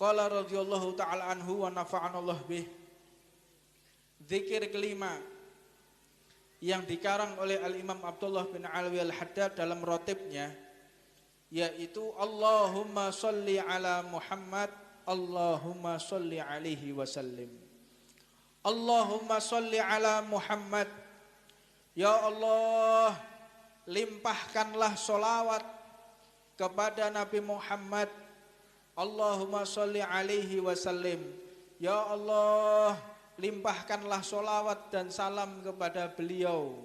Qala radhiyallahu ta'ala anhu wa nafa'anallah bih. Zikir kelima yang dikarang oleh Al-Imam Abdullah bin Alwi Al-Haddad dalam rotibnya, yaitu Allahumma sholli ala Muhammad, Allahumma sholli alaihi wasallim. Allahumma sholli ala Muhammad. Ya Allah, limpahkanlah sholawat kepada Nabi Muhammad. Allahumma sholli alaihi wasallim. Ya Allah, limpahkanlah sholawat dan salam kepada beliau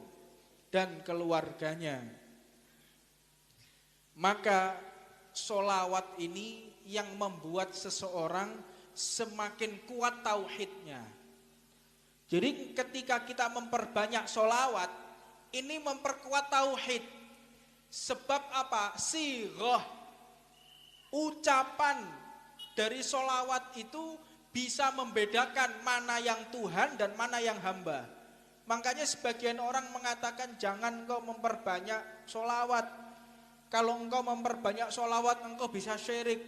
dan keluarganya. Maka sholawat ini yang membuat seseorang semakin kuat tauhidnya. Jadi ketika kita memperbanyak sholawat, ini memperkuat tauhid. Sebab apa? Sighah, ucapan dari sholawat itu bisa membedakan mana yang Tuhan dan mana yang hamba. Makanya sebagian orang mengatakan jangan engkau memperbanyak sholawat. Kalau engkau memperbanyak sholawat engkau bisa syirik.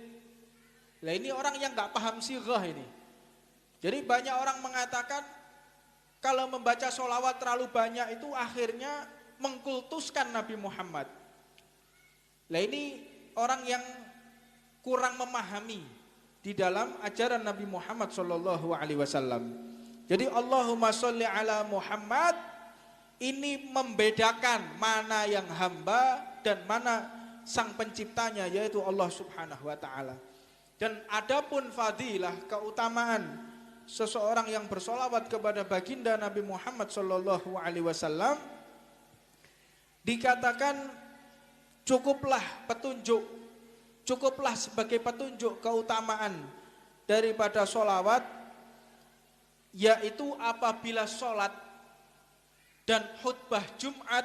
Nah ini orang yang gak paham sighah ini. Jadi banyak orang mengatakan kalau membaca sholawat terlalu banyak itu akhirnya mengkultuskan Nabi Muhammad. Nah ini orang yang kurang memahami di dalam ajaran Nabi Muhammad SAW. Jadi Allahumma sholli ala Muhammad ini membedakan mana yang hamba dan mana sang penciptanya, yaitu Allah Subhanahu wa ta'ala. Dan adapun fadilah, keutamaan seseorang yang bersolawat kepada baginda Nabi Muhammad SAW, dikatakan cukuplah petunjuk, cukuplah sebagai petunjuk keutamaan daripada solawat, yaitu apabila sholat dan khutbah Jumat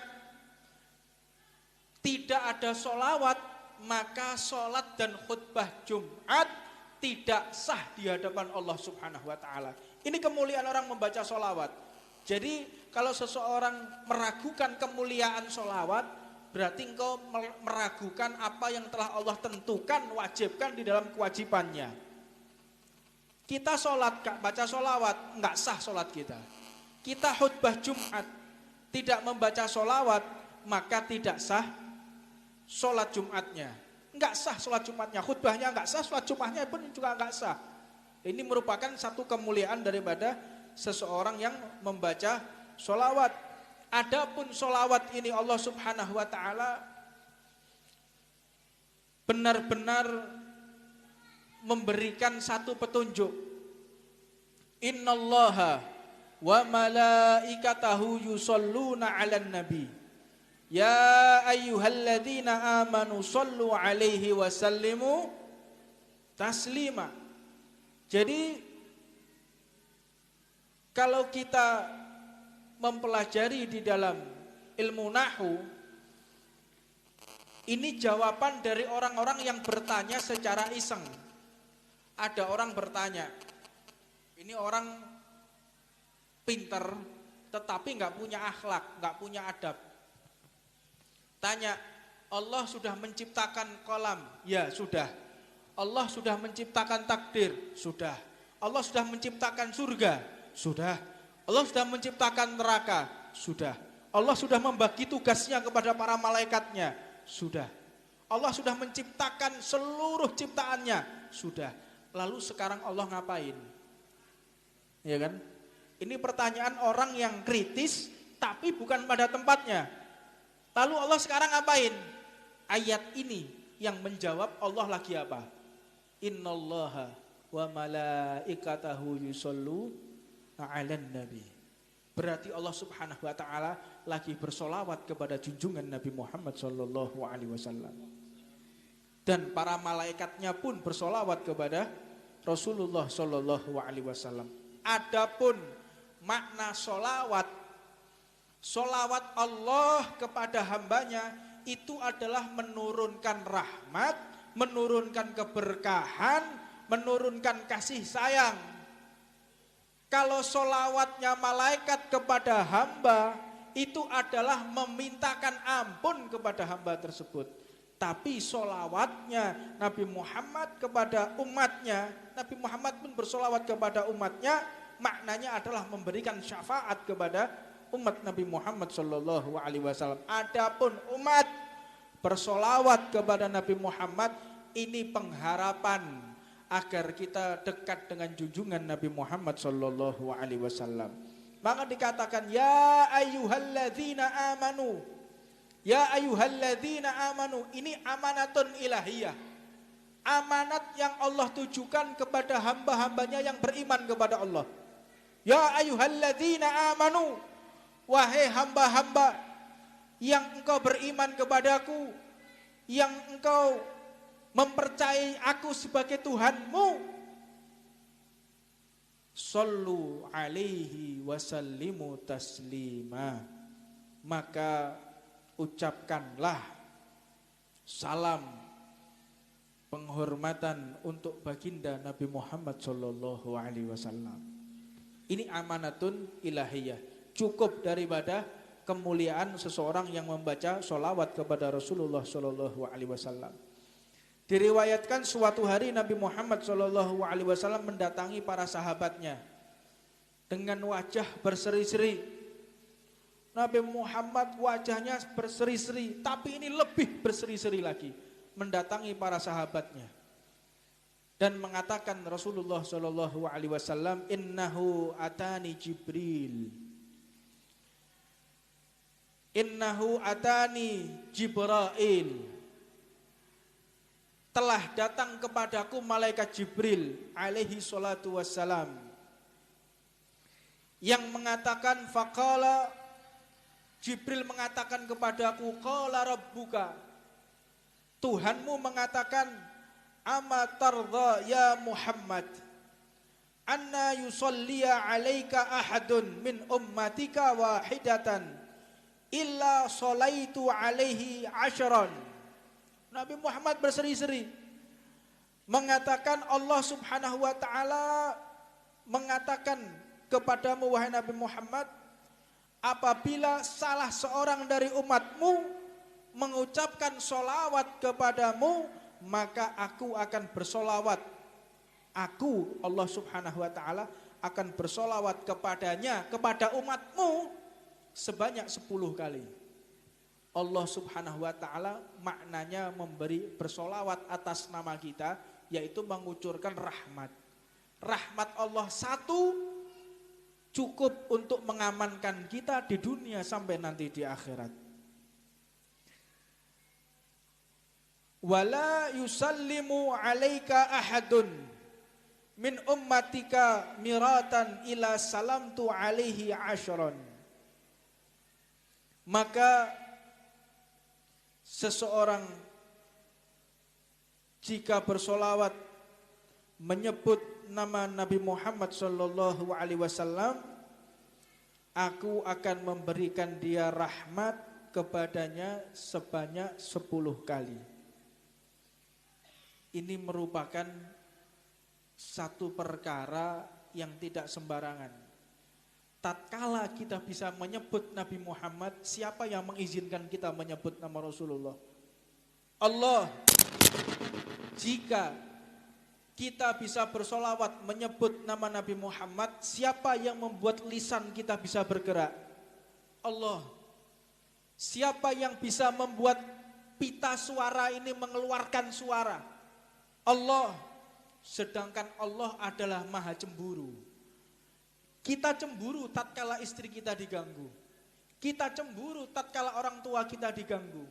tidak ada solawat, maka sholat dan khutbah Jumat tidak sah di hadapan Allah Subhanahu wa ta'ala. Ini kemuliaan orang membaca solawat. Jadi kalau seseorang meragukan kemuliaan solawat, berarti engkau meragukan apa yang telah Allah tentukan, wajibkan di dalam kewajibannya. Kita sholat, gak baca solawat, enggak sah sholat kita. Kita khutbah Jumat, tidak membaca solawat, maka tidak sah sholat Jumatnya. Enggak sah sholat Jumatnya, khutbahnya enggak sah, sholat Jumatnya pun juga enggak sah. Ini merupakan satu kemuliaan daripada seseorang yang membaca solawat. Adapun solawat ini Allah Subhanahu wa ta'ala benar-benar memberikan satu petunjuk. Innallaha wa malaikatahu yusholluna 'alan nabi. Ya ayyuhalladzina amanu shollu 'alaihi wa sallimu taslima. Jadi kalau kita mempelajari di dalam ilmu nahwu, ini jawaban dari orang-orang yang bertanya secara iseng. Ada orang bertanya, ini orang pinter tetapi nggak punya akhlak, nggak punya adab. Tanya, Allah sudah menciptakan kolam? Ya sudah. Allah sudah menciptakan takdir? Sudah. Allah sudah menciptakan surga? Sudah. Allah sudah menciptakan neraka? Sudah. Allah sudah membagi tugasnya kepada para malaikatnya? Sudah. Allah sudah menciptakan seluruh ciptaannya? Sudah. Lalu sekarang Allah ngapain? Ya kan? Ini pertanyaan orang yang kritis tapi bukan pada tempatnya. Lalu Allah sekarang ngapain? Ayat ini yang menjawab Allah lagi apa? Innallaha wa malaikatahu yusholluna 'alan nabi. Berarti Allah Subhanahu wa ta'ala lagi bersolawat kepada junjungan Nabi Muhammad sallallahu alaihi wasallam. Dan para malaikatnya pun bersolawat kepada Rasulullah sallallahu alaihi wasallam. Adapun makna solawat, solawat Allah kepada hambanya itu adalah menurunkan rahmat, menurunkan keberkahan, menurunkan kasih sayang. Kalau solawatnya malaikat kepada hamba, itu adalah memintakan ampun kepada hamba tersebut. Tapi solawatnya Nabi Muhammad kepada umatnya, Nabi Muhammad pun bersolawat kepada umatnya, maknanya adalah memberikan syafaat kepada umat Nabi Muhammad Sallallahu Alaihi Wasallam. Adapun umat bersolawat kepada Nabi Muhammad, ini pengharapan agar kita dekat dengan junjungan Nabi Muhammad Sallallahu Alaihi Wasallam. Maka dikatakan ya ayyuhalladzina amanu, ya ayyuhalladzina amanu, ini amanatun ilahiyah, amanat yang Allah tujukan kepada hamba-hambanya yang beriman kepada Allah. Ya ayyuhalladzina amanu, wahai hamba-hamba yang engkau beriman kepadaku, yang engkau mempercayai aku sebagai Tuhanmu, sallu alaihi wasallimu taslima, maka ucapkanlah salam penghormatan untuk baginda Nabi Muhammad sallallahu alaihi wasallam. Ini amanatun ilahiyah. Cukup daripada kemuliaan seseorang yang membaca sholawat kepada Rasulullah sallallahu alaihi wasallam. Diriwayatkan suatu hari Nabi Muhammad sallallahu alaihi wasallam mendatangi para sahabatnya dengan wajah berseri-seri. Nabi Muhammad wajahnya berseri-seri, tapi ini lebih berseri-seri lagi, mendatangi para sahabatnya dan mengatakan Rasulullah Shallallahu Alaihi Wasallam, innahu atani Jibril, innahu atani Jibrail, telah datang kepadaku malaikat Jibril alaihi salatu wassalam, yang mengatakan faqala, Jibril mengatakan kepadaku, qala rabbuka, Tuhanmu mengatakan, ama tardha ya Muhammad anna yusalliya alaika ahadun min ummatika wahidatan illa salaitu alaihi asharan. Nabi Muhammad berseri-seri mengatakan, Allah subhanahu wa ta'ala mengatakan kepadamu wahai Nabi Muhammad, apabila salah seorang dari umatmu mengucapkan sholawat kepadamu, maka aku akan bersolawat. Aku, Allah subhanahu wa ta'ala, akan bersolawat kepadanya, kepada umatmu sebanyak 10 kali. Allah subhanahu wa ta'ala maknanya memberi bersolawat atas nama kita, yaitu mengucurkan rahmat. Rahmat Allah satu cukup untuk mengamankan kita di dunia sampai nanti di akhirat. Wala yusallimu alaika ahadun min ummatika miratan ila salamtu alaihi ashron. Maka seseorang jika bersolawat menyebut nama Nabi Muhammad sallallahu alaihi wasallam, aku akan memberikan dia rahmat kepadanya sebanyak 10 kali. Ini merupakan satu perkara yang tidak sembarangan. Tatkala kita bisa menyebut Nabi Muhammad, siapa yang mengizinkan kita menyebut nama Rasulullah? Allah. Jika kita bisa bersolawat menyebut nama Nabi Muhammad, siapa yang membuat lisan kita bisa bergerak? Allah. Siapa yang bisa membuat pita suara ini mengeluarkan suara? Allah. Sedangkan Allah adalah maha cemburu. Kita cemburu tatkala istri kita diganggu. Kita cemburu tatkala orang tua kita diganggu.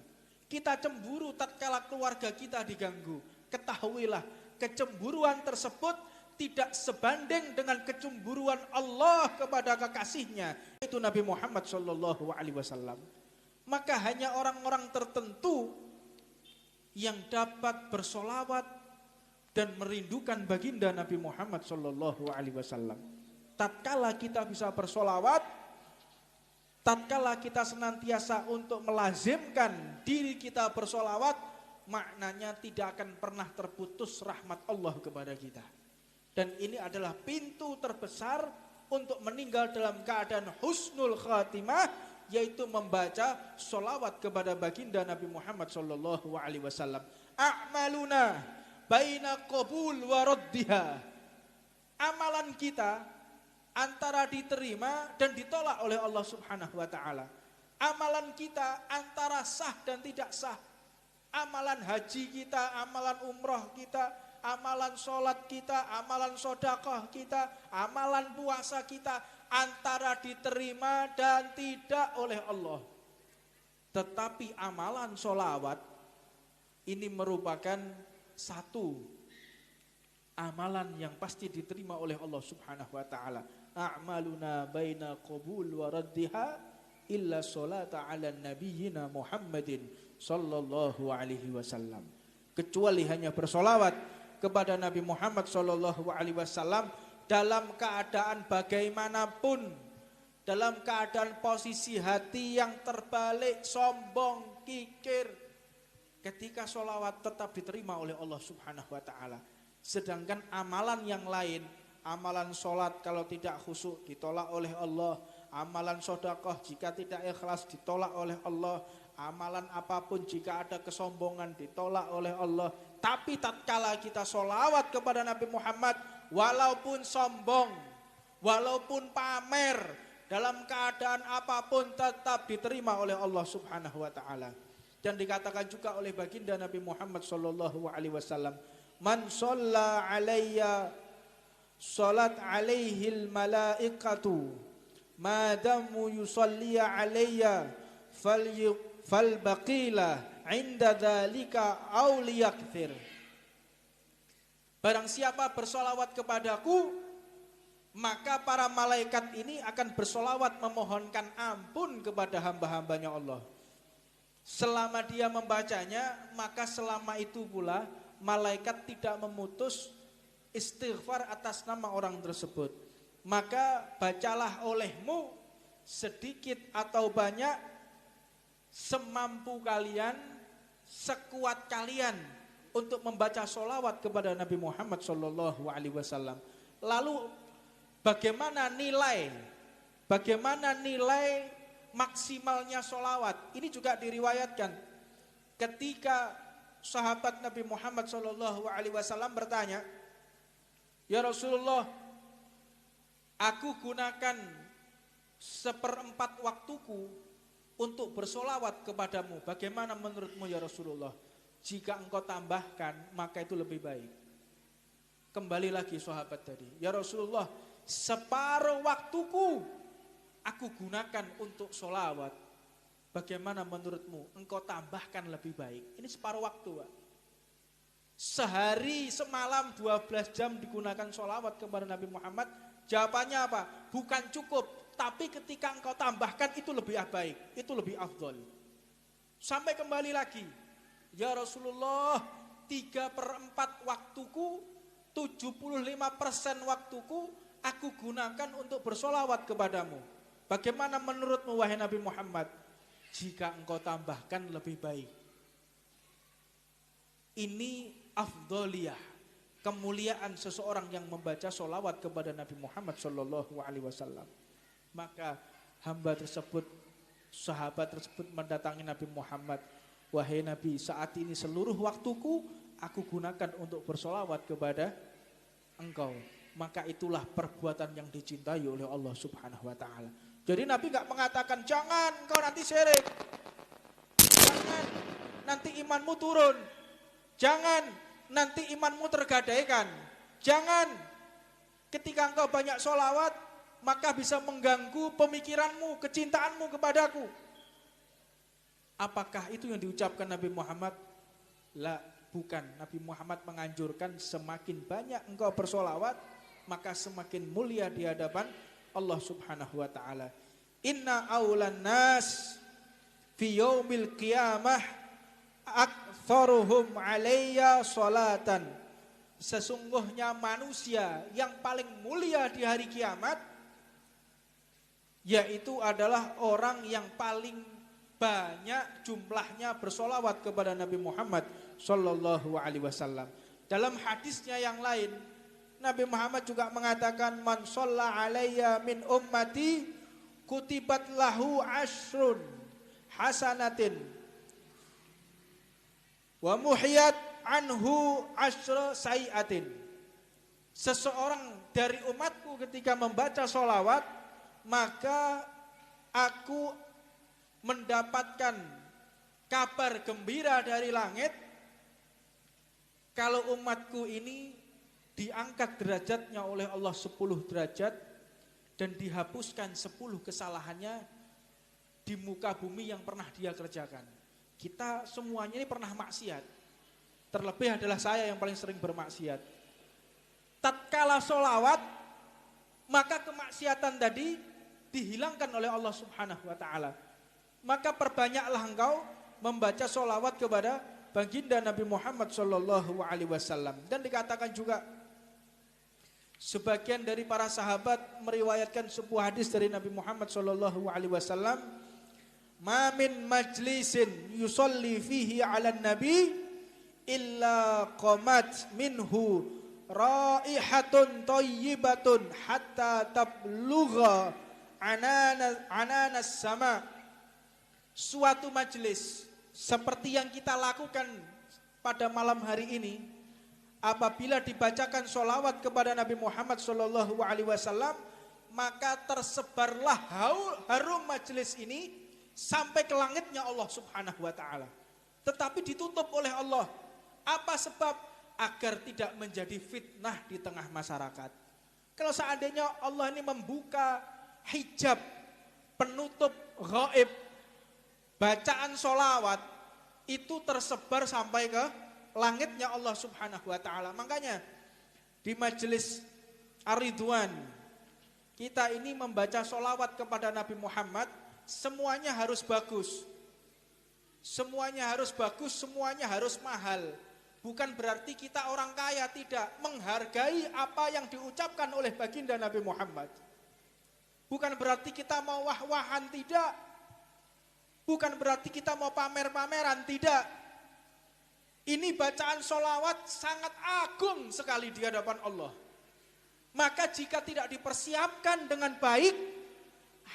Kita cemburu tatkala keluarga kita diganggu. Ketahuilah, kecemburuan tersebut tidak sebanding dengan kecemburuan Allah kepada kekasihnya, itu Nabi Muhammad SAW. Maka hanya orang-orang tertentu yang dapat bersolawat dan merindukan baginda Nabi Muhammad SAW. Tatkala kita bisa bersolawat, tatkala kita senantiasa untuk melazimkan diri kita bersolawat, maknanya tidak akan pernah terputus rahmat Allah kepada kita. Dan ini adalah pintu terbesar untuk meninggal dalam keadaan husnul khatimah, yaitu membaca sholawat kepada baginda Nabi Muhammad sallallahu alaihi wasallam. A'maluna baina qabul wa raddiha. Amalan kita antara diterima dan ditolak oleh Allah Subhanahu wa taala. Amalan kita antara sah dan tidak sah. Amalan haji kita, amalan umroh kita, amalan sholat kita, amalan sedekah kita, amalan puasa kita antara diterima dan tidak oleh Allah. Tetapi amalan sholawat ini merupakan satu amalan yang pasti diterima oleh Allah Subhanahu wa taala. A'maluna baina qabul wa raddiha illa sholata ala nabiyyina Muhammadin sallallahu alaihi wasallam. Kecuali hanya bersolawat kepada Nabi Muhammad sallallahu alaihi wasallam dalam keadaan bagaimanapun, dalam keadaan posisi hati yang terbalik, sombong, kikir, ketika solawat tetap diterima oleh Allah Subhanahu wa taala. Sedangkan amalan yang lain, amalan solat kalau tidak khusyuk ditolak oleh Allah, amalan sedekah jika tidak ikhlas ditolak oleh Allah, amalan apapun jika ada kesombongan ditolak oleh Allah. Tapi tatkala kita sholawat kepada Nabi Muhammad, walaupun sombong, walaupun pamer, dalam keadaan apapun tetap diterima oleh Allah Subhanahu wa taala. Dan dikatakan juga oleh baginda Nabi Muhammad sallallahu alaihi wasallam, "Man shalla alayya salat alaihil malaikatu ma damu yusalli alayya fal baqila inda dzalika aw liyakthir." Barang siapa bersolawat kepadaku, maka para malaikat ini akan bersolawat memohonkan ampun kepada hamba-hambanya Allah. Selama dia membacanya, maka selama itu pula malaikat tidak memutus istighfar atas nama orang tersebut. Maka bacalah olehmu sedikit atau banyak, semampu kalian, sekuat kalian untuk membaca sholawat kepada Nabi Muhammad sallallahu alaihi wasallam. Lalu bagaimana nilai maksimalnya sholawat? Ini juga diriwayatkan ketika sahabat Nabi Muhammad sallallahu alaihi wasallam bertanya, "Ya Rasulullah, aku gunakan 1/4 waktuku untuk bersolawat kepadamu. Bagaimana menurutmu ya Rasulullah? Jika engkau tambahkan, maka itu lebih baik." Kembali lagi sahabat tadi, "Ya Rasulullah, separuh waktuku aku gunakan untuk solawat. Bagaimana menurutmu? Engkau tambahkan lebih baik." Ini separuh waktu, Pak. Sehari semalam 12 jam digunakan solawat kepada Nabi Muhammad. Jawabannya apa? Bukan cukup, tapi ketika engkau tambahkan itu lebih baik, itu lebih afdol. Sampai kembali lagi, "Ya Rasulullah, 3/4 waktuku, 75% waktuku aku gunakan untuk bersolawat kepadamu. Bagaimana menurutmu wahai Nabi Muhammad? Jika engkau tambahkan lebih baik." Ini afdoliyah, kemuliaan seseorang yang membaca solawat kepada Nabi Muhammad sallallahu alaihi wasallam. Maka hamba tersebut, sahabat tersebut mendatangi Nabi Muhammad, "Wahai Nabi, saat ini seluruh waktuku aku gunakan untuk bersolawat kepada engkau." Maka itulah perbuatan yang dicintai oleh Allah Subhanahu wa taala. Jadi Nabi enggak mengatakan, "Jangan, engkau nanti syirik. Jangan, nanti imanmu turun. Jangan, nanti imanmu tergadaikan. Jangan, ketika engkau banyak sholawat, maka bisa mengganggu pemikiranmu, kecintaanmu kepadaku." Apakah itu yang diucapkan Nabi Muhammad? La, bukan. Nabi Muhammad menganjurkan semakin banyak engkau bersolawat, maka semakin mulia di hadapan Allah Subhanahu wa taala. "Inna aulan nas fi yaumil qiyamah aktsaruhum alayya salatan." Sesungguhnya manusia yang paling mulia di hari kiamat yaitu adalah orang yang paling banyak jumlahnya bersolawat kepada Nabi Muhammad sallallahu alaihi wasallam. Dalam hadisnya yang lain, Nabi Muhammad juga mengatakan, "Man shalla alayya min ummati kutibat lahu asrun hasanatin wa muhiyat anhu asyra sayiatin. Seseorang dari umatku ketika membaca sholawat, maka aku mendapatkan kabar gembira dari langit kalau umatku ini diangkat derajatnya oleh Allah 10 derajat dan dihapuskan 10 kesalahannya di muka bumi yang pernah dia kerjakan. Kita semuanya ini pernah maksiat. Terlebih adalah saya yang paling sering bermaksiat. Tatkala sholawat, maka kemaksiatan tadi dihilangkan oleh Allah Subhanahu wa ta'ala. Maka perbanyaklah engkau membaca sholawat kepada baginda Nabi Muhammad sallallahu alaihi wasallam. Dan dikatakan juga sebagian dari para sahabat meriwayatkan sebuah hadis dari Nabi Muhammad sallallahu alaihi wasallam, "Ma min majlisin yusalli fihi 'alan nabi illa qamat minhu raihatun thayyibatun hatta tablugha ananas sama." Suatu majelis seperti yang kita lakukan pada malam hari ini, apabila dibacakan sholawat kepada Nabi Muhammad sallallahu alaihi wasallam, maka tersebarlah harum majelis ini sampai ke langitnya Allah Subhanahu wa ta'ala. Tetapi ditutup oleh Allah. Apa sebab? Agar tidak menjadi fitnah di tengah masyarakat. Kalau seandainya Allah ini membuka hijab penutup gaib, bacaan sholawat itu tersebar sampai ke langitnya Allah Subhanahu wa ta'ala. Makanya di majelis Ar-Ridwan kita ini membaca sholawat kepada Nabi Muhammad, semuanya harus bagus. Semuanya harus bagus, semuanya harus mahal. Bukan berarti kita orang kaya, tidak. Menghargai apa yang diucapkan oleh baginda Nabi Muhammad. Bukan berarti kita mau wah-wahan, tidak. Bukan berarti kita mau pamer-pameran, tidak. Ini bacaan sholawat sangat agung sekali di hadapan Allah. Maka jika tidak dipersiapkan dengan baik,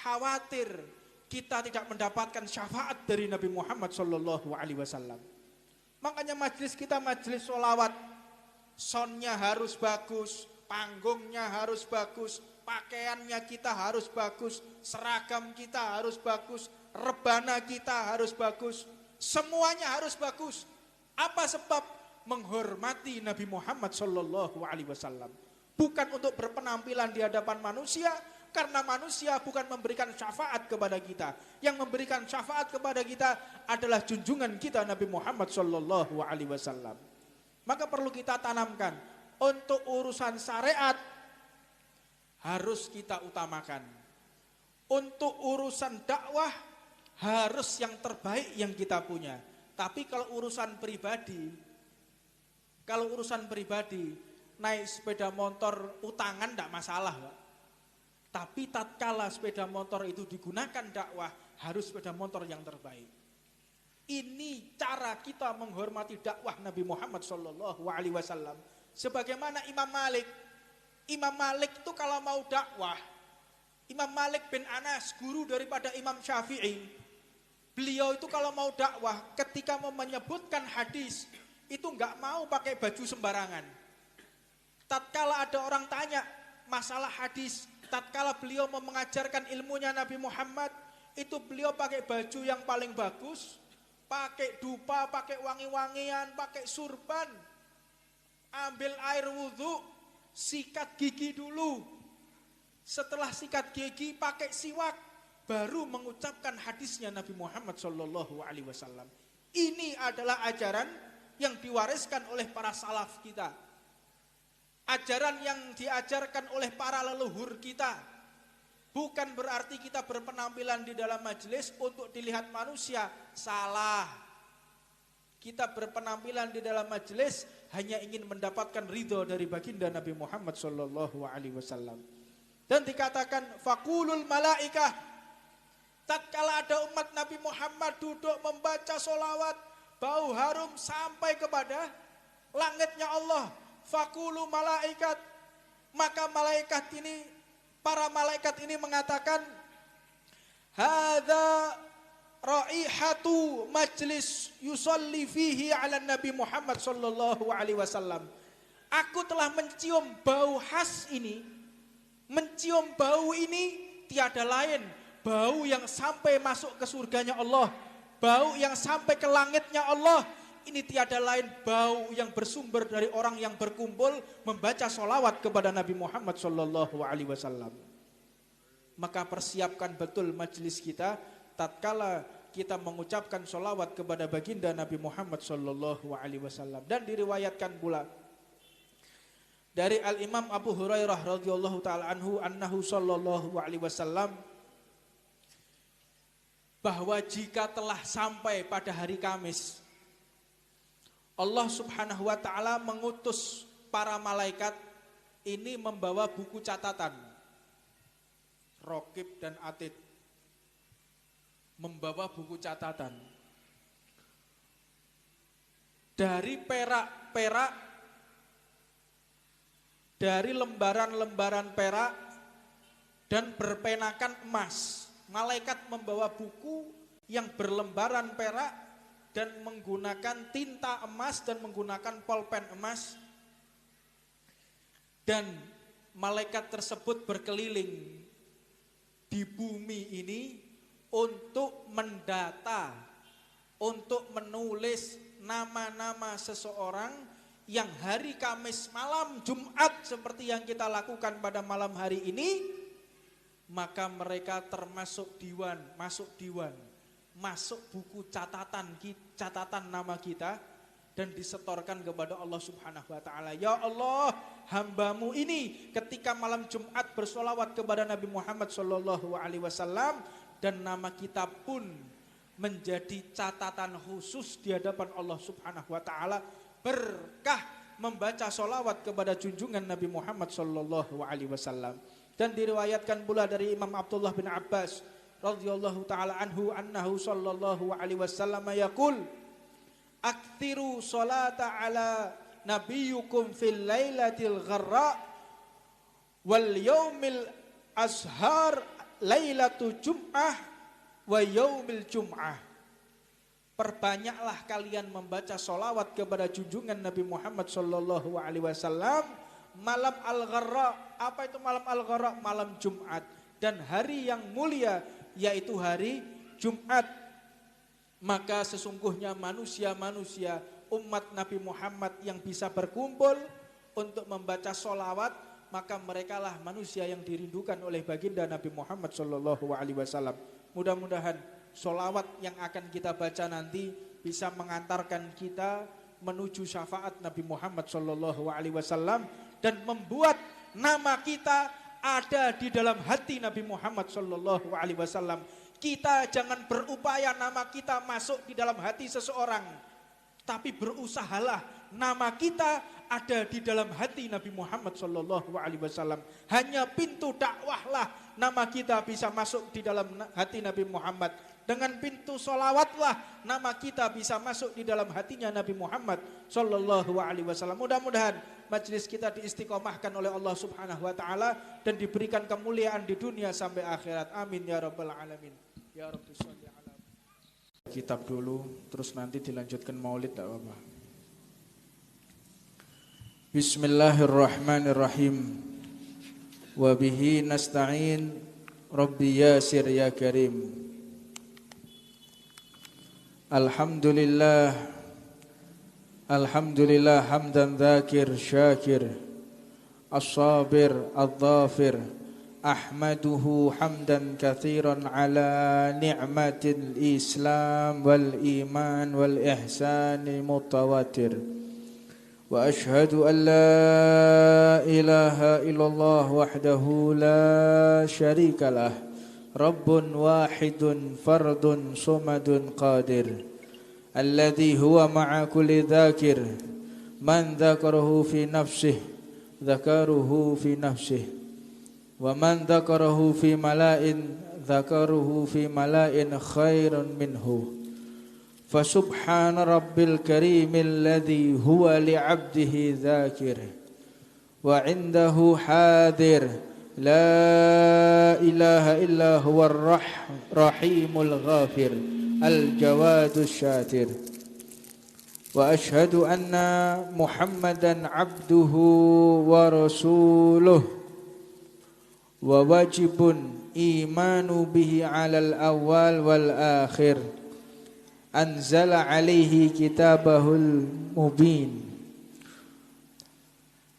khawatir kita tidak mendapatkan syafaat dari Nabi Muhammad sallallahu alaihi wasallam. Makanya majelis kita majelis sholawat, soundnya harus bagus, panggungnya harus bagus, pakaiannya kita harus bagus, seragam kita harus bagus, rebana kita harus bagus, semuanya harus bagus. Apa sebab? Menghormati Nabi Muhammad sallallahu alaihi wasallam. Bukan untuk berpenampilan di hadapan manusia, karena manusia bukan memberikan syafaat kepada kita. Yang memberikan syafaat kepada kita adalah junjungan kita Nabi Muhammad sallallahu alaihi wasallam. Maka perlu kita tanamkan, untuk urusan syariat harus kita utamakan. Untuk urusan dakwah harus yang terbaik yang kita punya. Tapi kalau urusan pribadi, naik sepeda motor utangan tidak masalah, Pak. Tapi tatkala sepeda motor itu digunakan dakwah, harus sepeda motor yang terbaik. Ini cara kita menghormati dakwah Nabi Muhammad sallallahu alaihi wasallam. Sebagaimana Imam Malik itu kalau mau dakwah, Imam Malik bin Anas, guru daripada Imam Syafi'i, beliau itu kalau mau dakwah, ketika mau menyebutkan hadis, itu enggak mau pakai baju sembarangan. Tatkala ada orang tanya masalah hadis, tatkala beliau mau mengajarkan ilmunya Nabi Muhammad, itu beliau pakai baju yang paling bagus, pakai dupa, pakai wangi-wangian, pakai surban, ambil air wudhu, sikat gigi dulu. Setelah sikat gigi, pakai siwak, baru mengucapkan hadisnya Nabi Muhammad sallallahu alaihi wasallam. Ini adalah ajaran yang diwariskan oleh para salaf kita. Ajaran yang diajarkan oleh para leluhur kita. Bukan berarti kita berpenampilan di dalam majelis untuk dilihat manusia. Salah. Kita berpenampilan di dalam majelis hanya ingin mendapatkan ridho dari baginda Nabi Muhammad sallallahu alaihi wasallam. Dan dikatakan faqulul malaikah, tatkala ada umat Nabi Muhammad duduk membaca sholawat, bau harum sampai kepada langitnya Allah. Faqulu malaikat, maka para malaikat ini mengatakan, hadza raihatu majlis yusalli fihi ala Nabi Muhammad sallallahu alaihi wasallam. Aku telah mencium bau khas ini. Mencium bau ini tiada lain bau yang sampai masuk ke surganya Allah, bau yang sampai ke langitnya Allah. Ini tiada lain bau yang bersumber dari orang yang berkumpul membaca sholawat kepada Nabi Muhammad sallallahu alaihi wasallam. Maka persiapkan betul majelis kita tatkala kita mengucapkan sholawat kepada baginda Nabi Muhammad sallallahu alaihi wasallam. Dan diriwayatkan pula dari Al-Imam Abu Hurairah radhiyallahu taala anhu annahu sallallahu alaihi wasallam, bahwa jika telah sampai pada hari Kamis, Allah Subhanahu wa taala mengutus para malaikat ini membawa buku catatan. Raqib dan Atid membawa buku catatan dari perak-perak, dari lembaran-lembaran perak dan berpenakan emas. Malaikat membawa buku yang berlembaran perak dan menggunakan tinta emas dan menggunakan pulpen emas. Dan malaikat tersebut berkeliling di bumi ini untuk mendata, untuk menulis nama-nama seseorang yang hari Kamis malam Jumat seperti yang kita lakukan pada malam hari ini, maka mereka termasuk diwan, masuk buku catatan nama kita dan disetorkan kepada Allah Subhanahu wa taala. Ya Allah, hamba-Mu ini ketika malam Jumat bersolawat kepada Nabi Muhammad sallallahu alaihi wasallam, dan nama kita pun menjadi catatan khusus di hadapan Allah Subhanahu wa taala berkah membaca solawat kepada junjungan Nabi Muhammad sallallahu alaihi wasallam. Dan diriwayatkan pula dari Imam Abdullah bin Abbas radhiyallahu taala anhu annahu sallallahu alaihi wasallam yaqul aktsiru salata ala nabiyyukum fil lailatil gharra wal yaumil azhar lailatul jum'ah wa yaumil jum'ah. Perbanyaklah kalian membaca solawat kepada junjungan Nabi Muhammad sallallahu alaihi wasallam malam al-gharra. Apa itu malam al-gharra? Malam Jumat dan hari yang mulia yaitu hari Jumat. Maka sesungguhnya manusia-manusia umat Nabi Muhammad yang bisa berkumpul untuk membaca solawat, maka merekalah manusia yang dirindukan oleh baginda Nabi Muhammad sallallahu alaihi wasallam. Mudah-mudahan solawat yang akan kita baca nanti bisa mengantarkan kita menuju syafaat Nabi Muhammad sallallahu alaihi wasallam dan membuat nama kita ada di dalam hati Nabi Muhammad sallallahu alaihi wasallam. Kita jangan berupaya nama kita masuk di dalam hati seseorang, tapi berusahalah nama kita ada di dalam hati Nabi Muhammad sallallahu alaihi wasallam. Hanya pintu dakwahlah nama kita bisa masuk di dalam hati Nabi Muhammad. Dengan pintu solawatlah nama kita bisa masuk di dalam hatinya Nabi Muhammad sallallahu alaihi wasallam. Mudah-mudahan majelis kita diistiqomahkan oleh Allah Subhanahu wa taala dan diberikan kemuliaan di dunia sampai akhirat. Amin ya rabbal alamin. Ya Rabbi sholli ala kitab dulu, terus nanti dilanjutkan maulid, tak apa-apa. Bismillahirrahmanirrahim. Wa bihi nasta'in. Rabbi yasir ya karim. Alhamdulillah. Alhamdulillah hamdan dzakir syakir. As-sabir adz-dzafir. Ahmaduhu hamdan katsiran ala ni'matil Islam wal iman wal ihsan mutawatir. Wa ashhadu an la ilaha illallah wahdahu la syarikalah. Rabbun wahidun fardun somadun qadir. Alladhi huwa ma'a kulli dzakir. Man dzakarahu fi nafsihi dzakaruhu fi nafsihi. Wa man dzakarahu fi mala'in dzakaruhu fi mala'in khairun minhu. Fa subhana rabbil karimil ladzi huwa li'abdihi dzakir wa 'indahu hadir لا إله إلا هو الرحيم الغافر الجواد الشاكر وأشهد أن محمدا عبده ورسوله وواجب إيمان به على الأول والآخر أنزل عليه كتابه المبين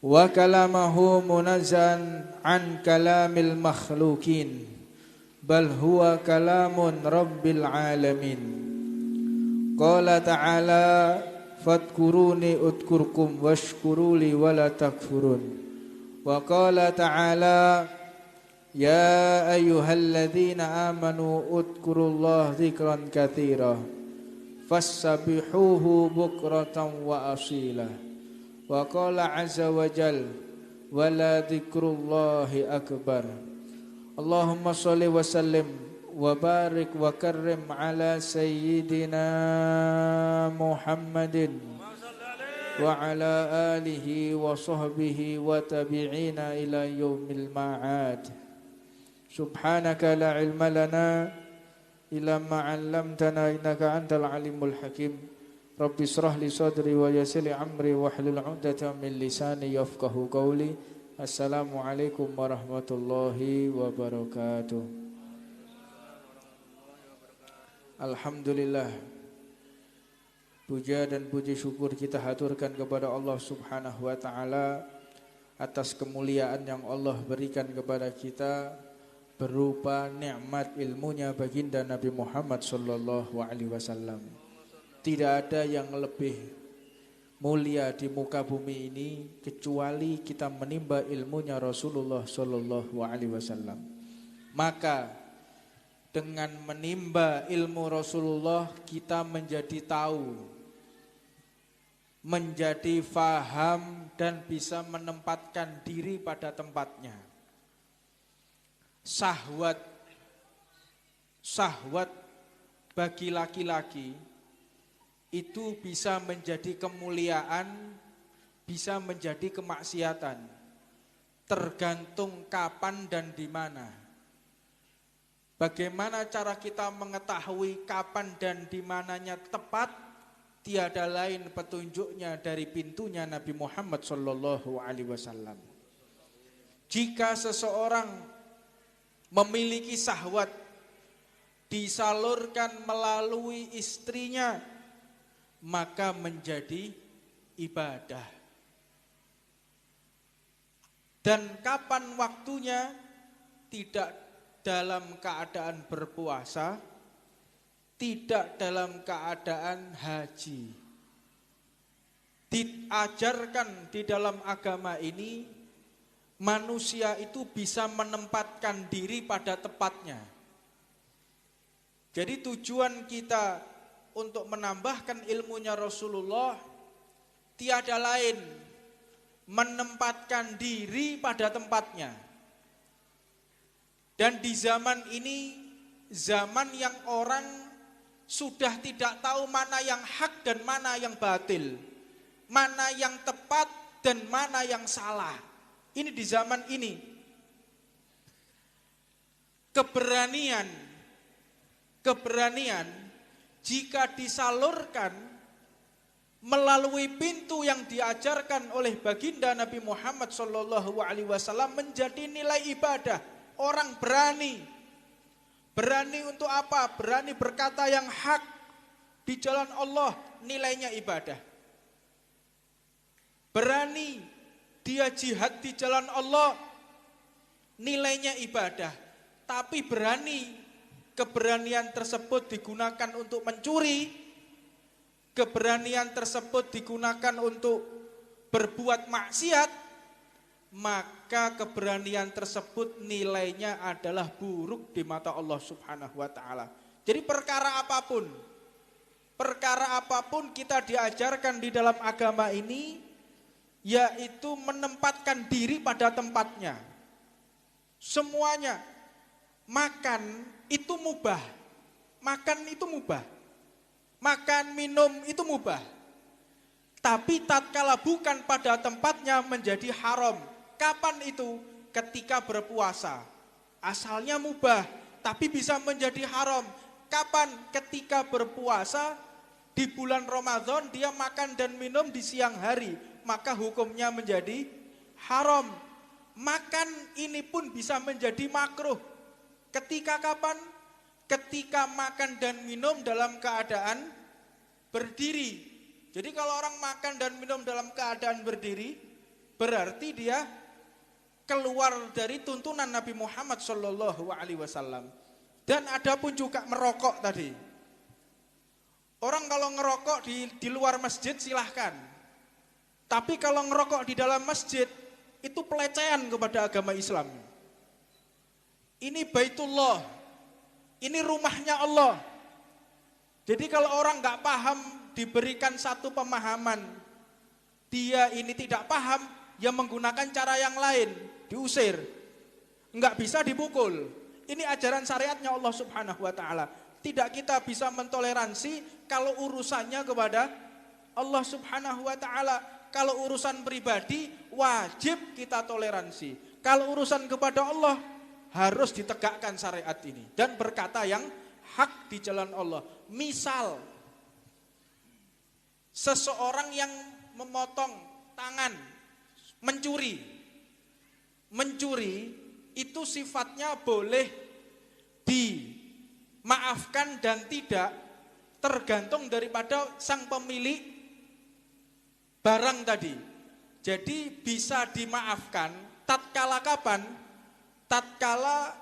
وكلامه منزل عن كلام المخلوقين بل هو كلام رب العالمين قال تعالى فاذكروني أذكركم واشكروا لي ولا تكفرون وقال تعالى يا أيها الذين آمنوا اذكروا الله ذكرا كثيرا فسبحوه بكرة وأصيلا وقال عز وجل ولا ذكر الله أكبر اللهم صل وسلم وبارك وكرم على سيدنا محمد وعلى آله وصحبه وتابعين إلى يوم المعاد سبحانك لا علم لنا إلا ما علمتنا إنك أنت العليم الحكيم رب اشرح لي صدري ويسر لي أمري واحلل عقدة من لساني يفقهوا قولي السلام عليكم ورحمة الله وبركاته. Alhamdulillah, puja dan puji syukur kita haturkan kepada Allah Subhanahu wa taala atas kemuliaan yang Allah berikan kepada kita berupa nikmat ilmunya baginda Nabi Muhammad sallallahu alaihi wasallam. Tidak ada yang lebih mulia di muka bumi ini kecuali kita menimba ilmunya Rasulullah sallallahu alaihi wasallam. Maka dengan menimba ilmu Rasulullah kita menjadi tahu, menjadi faham dan bisa menempatkan diri pada tempatnya. Syahwat bagi laki-laki itu bisa menjadi kemuliaan, bisa menjadi kemaksiatan, tergantung kapan dan di mana. Bagaimana cara kita mengetahui kapan dan di mananya tepat? Tiada lain petunjuknya dari pintunya Nabi Muhammad sallallahu alaihi wasallam. Jika seseorang memiliki syahwat disalurkan melalui istrinya, maka menjadi ibadah. Dan kapan waktunya? Tidak dalam keadaan berpuasa, tidak dalam keadaan haji. Diajarkan di dalam agama ini, manusia itu bisa menempatkan diri pada tempatnya. Jadi tujuan kita untuk menambahkan ilmunya Rasulullah tiada lain menempatkan diri pada tempatnya. Dan di zaman ini, zaman yang orang sudah tidak tahu mana yang hak dan mana yang batil, mana yang tepat dan mana yang salah. Ini di zaman ini. Keberanian jika disalurkan melalui pintu yang diajarkan oleh baginda Nabi Muhammad SAW menjadi nilai ibadah. Orang berani untuk apa? Berani berkata yang hak di jalan Allah, nilainya ibadah. Berani dia jihad di jalan Allah, nilainya ibadah. Tapi keberanian tersebut digunakan untuk mencuri, keberanian tersebut digunakan untuk berbuat maksiat, maka keberanian tersebut nilainya adalah buruk di mata Allah Subhanahu wa taala. Jadi perkara apapun kita diajarkan di dalam agama ini, yaitu menempatkan diri pada tempatnya. Semuanya. Makan itu mubah. Makan, minum itu mubah. Tapi tatkala bukan pada tempatnya menjadi haram. Kapan itu? ketika berpuasa. Asalnya mubah, tapi bisa menjadi haram. Kapan? Ketika berpuasa di bulan Ramadan dia makan dan minum di siang hari, maka hukumnya menjadi haram. Makan ini pun bisa menjadi makruh. Ketika kapan? Ketika makan dan minum dalam keadaan berdiri. Jadi kalau orang makan dan minum dalam keadaan berdiri, berarti dia keluar dari tuntunan Nabi Muhammad SAW. Dan ada pun juga merokok tadi. Orang kalau ngerokok di luar masjid silahkan. Tapi kalau ngerokok di dalam masjid, itu pelecehan kepada agama Islam. Ini Baitullah, ini rumahnya Allah. Jadi kalau orang gak paham, diberikan satu pemahaman, dia ini tidak paham, dia menggunakan cara yang lain, diusir, nggak bisa dipukul. Ini ajaran syariatnya Allah Subhanahu Wa Taala. Tidak kita bisa mentoleransi kalau urusannya kepada Allah Subhanahu Wa Taala. Kalau urusan pribadi wajib kita toleransi. Kalau urusan kepada Allah harus ditegakkan syariat ini dan berkata yang hak di jalan Allah. Misal seseorang yang memotong tangan, mencuri itu sifatnya boleh dimaafkan dan tidak, tergantung daripada sang pemilik barang tadi. Jadi bisa dimaafkan tatkala kapan? Tatkala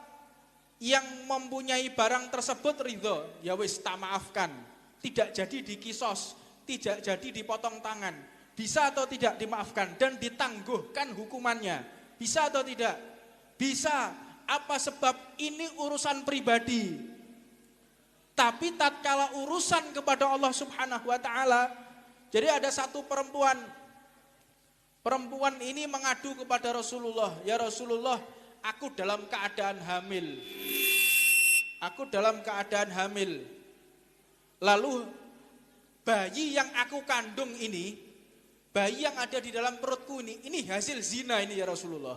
yang mempunyai barang tersebut ridho, ya wis tak maafkan, tidak jadi dikisos, tidak jadi dipotong tangan. Bisa atau tidak dimaafkan dan ditangguhkan hukumannya? Bisa atau tidak? Bisa. Apa sebab? Ini urusan pribadi. Tapi tatkala urusan kepada Allah Subhanahu Wa Taala, jadi ada satu perempuan ini mengadu kepada Rasulullah, ya Rasulullah, aku dalam keadaan hamil. Aku dalam keadaan hamil. Lalu bayi yang aku kandung ini, bayi yang ada di dalam perutku ini hasil zina ini ya Rasulullah.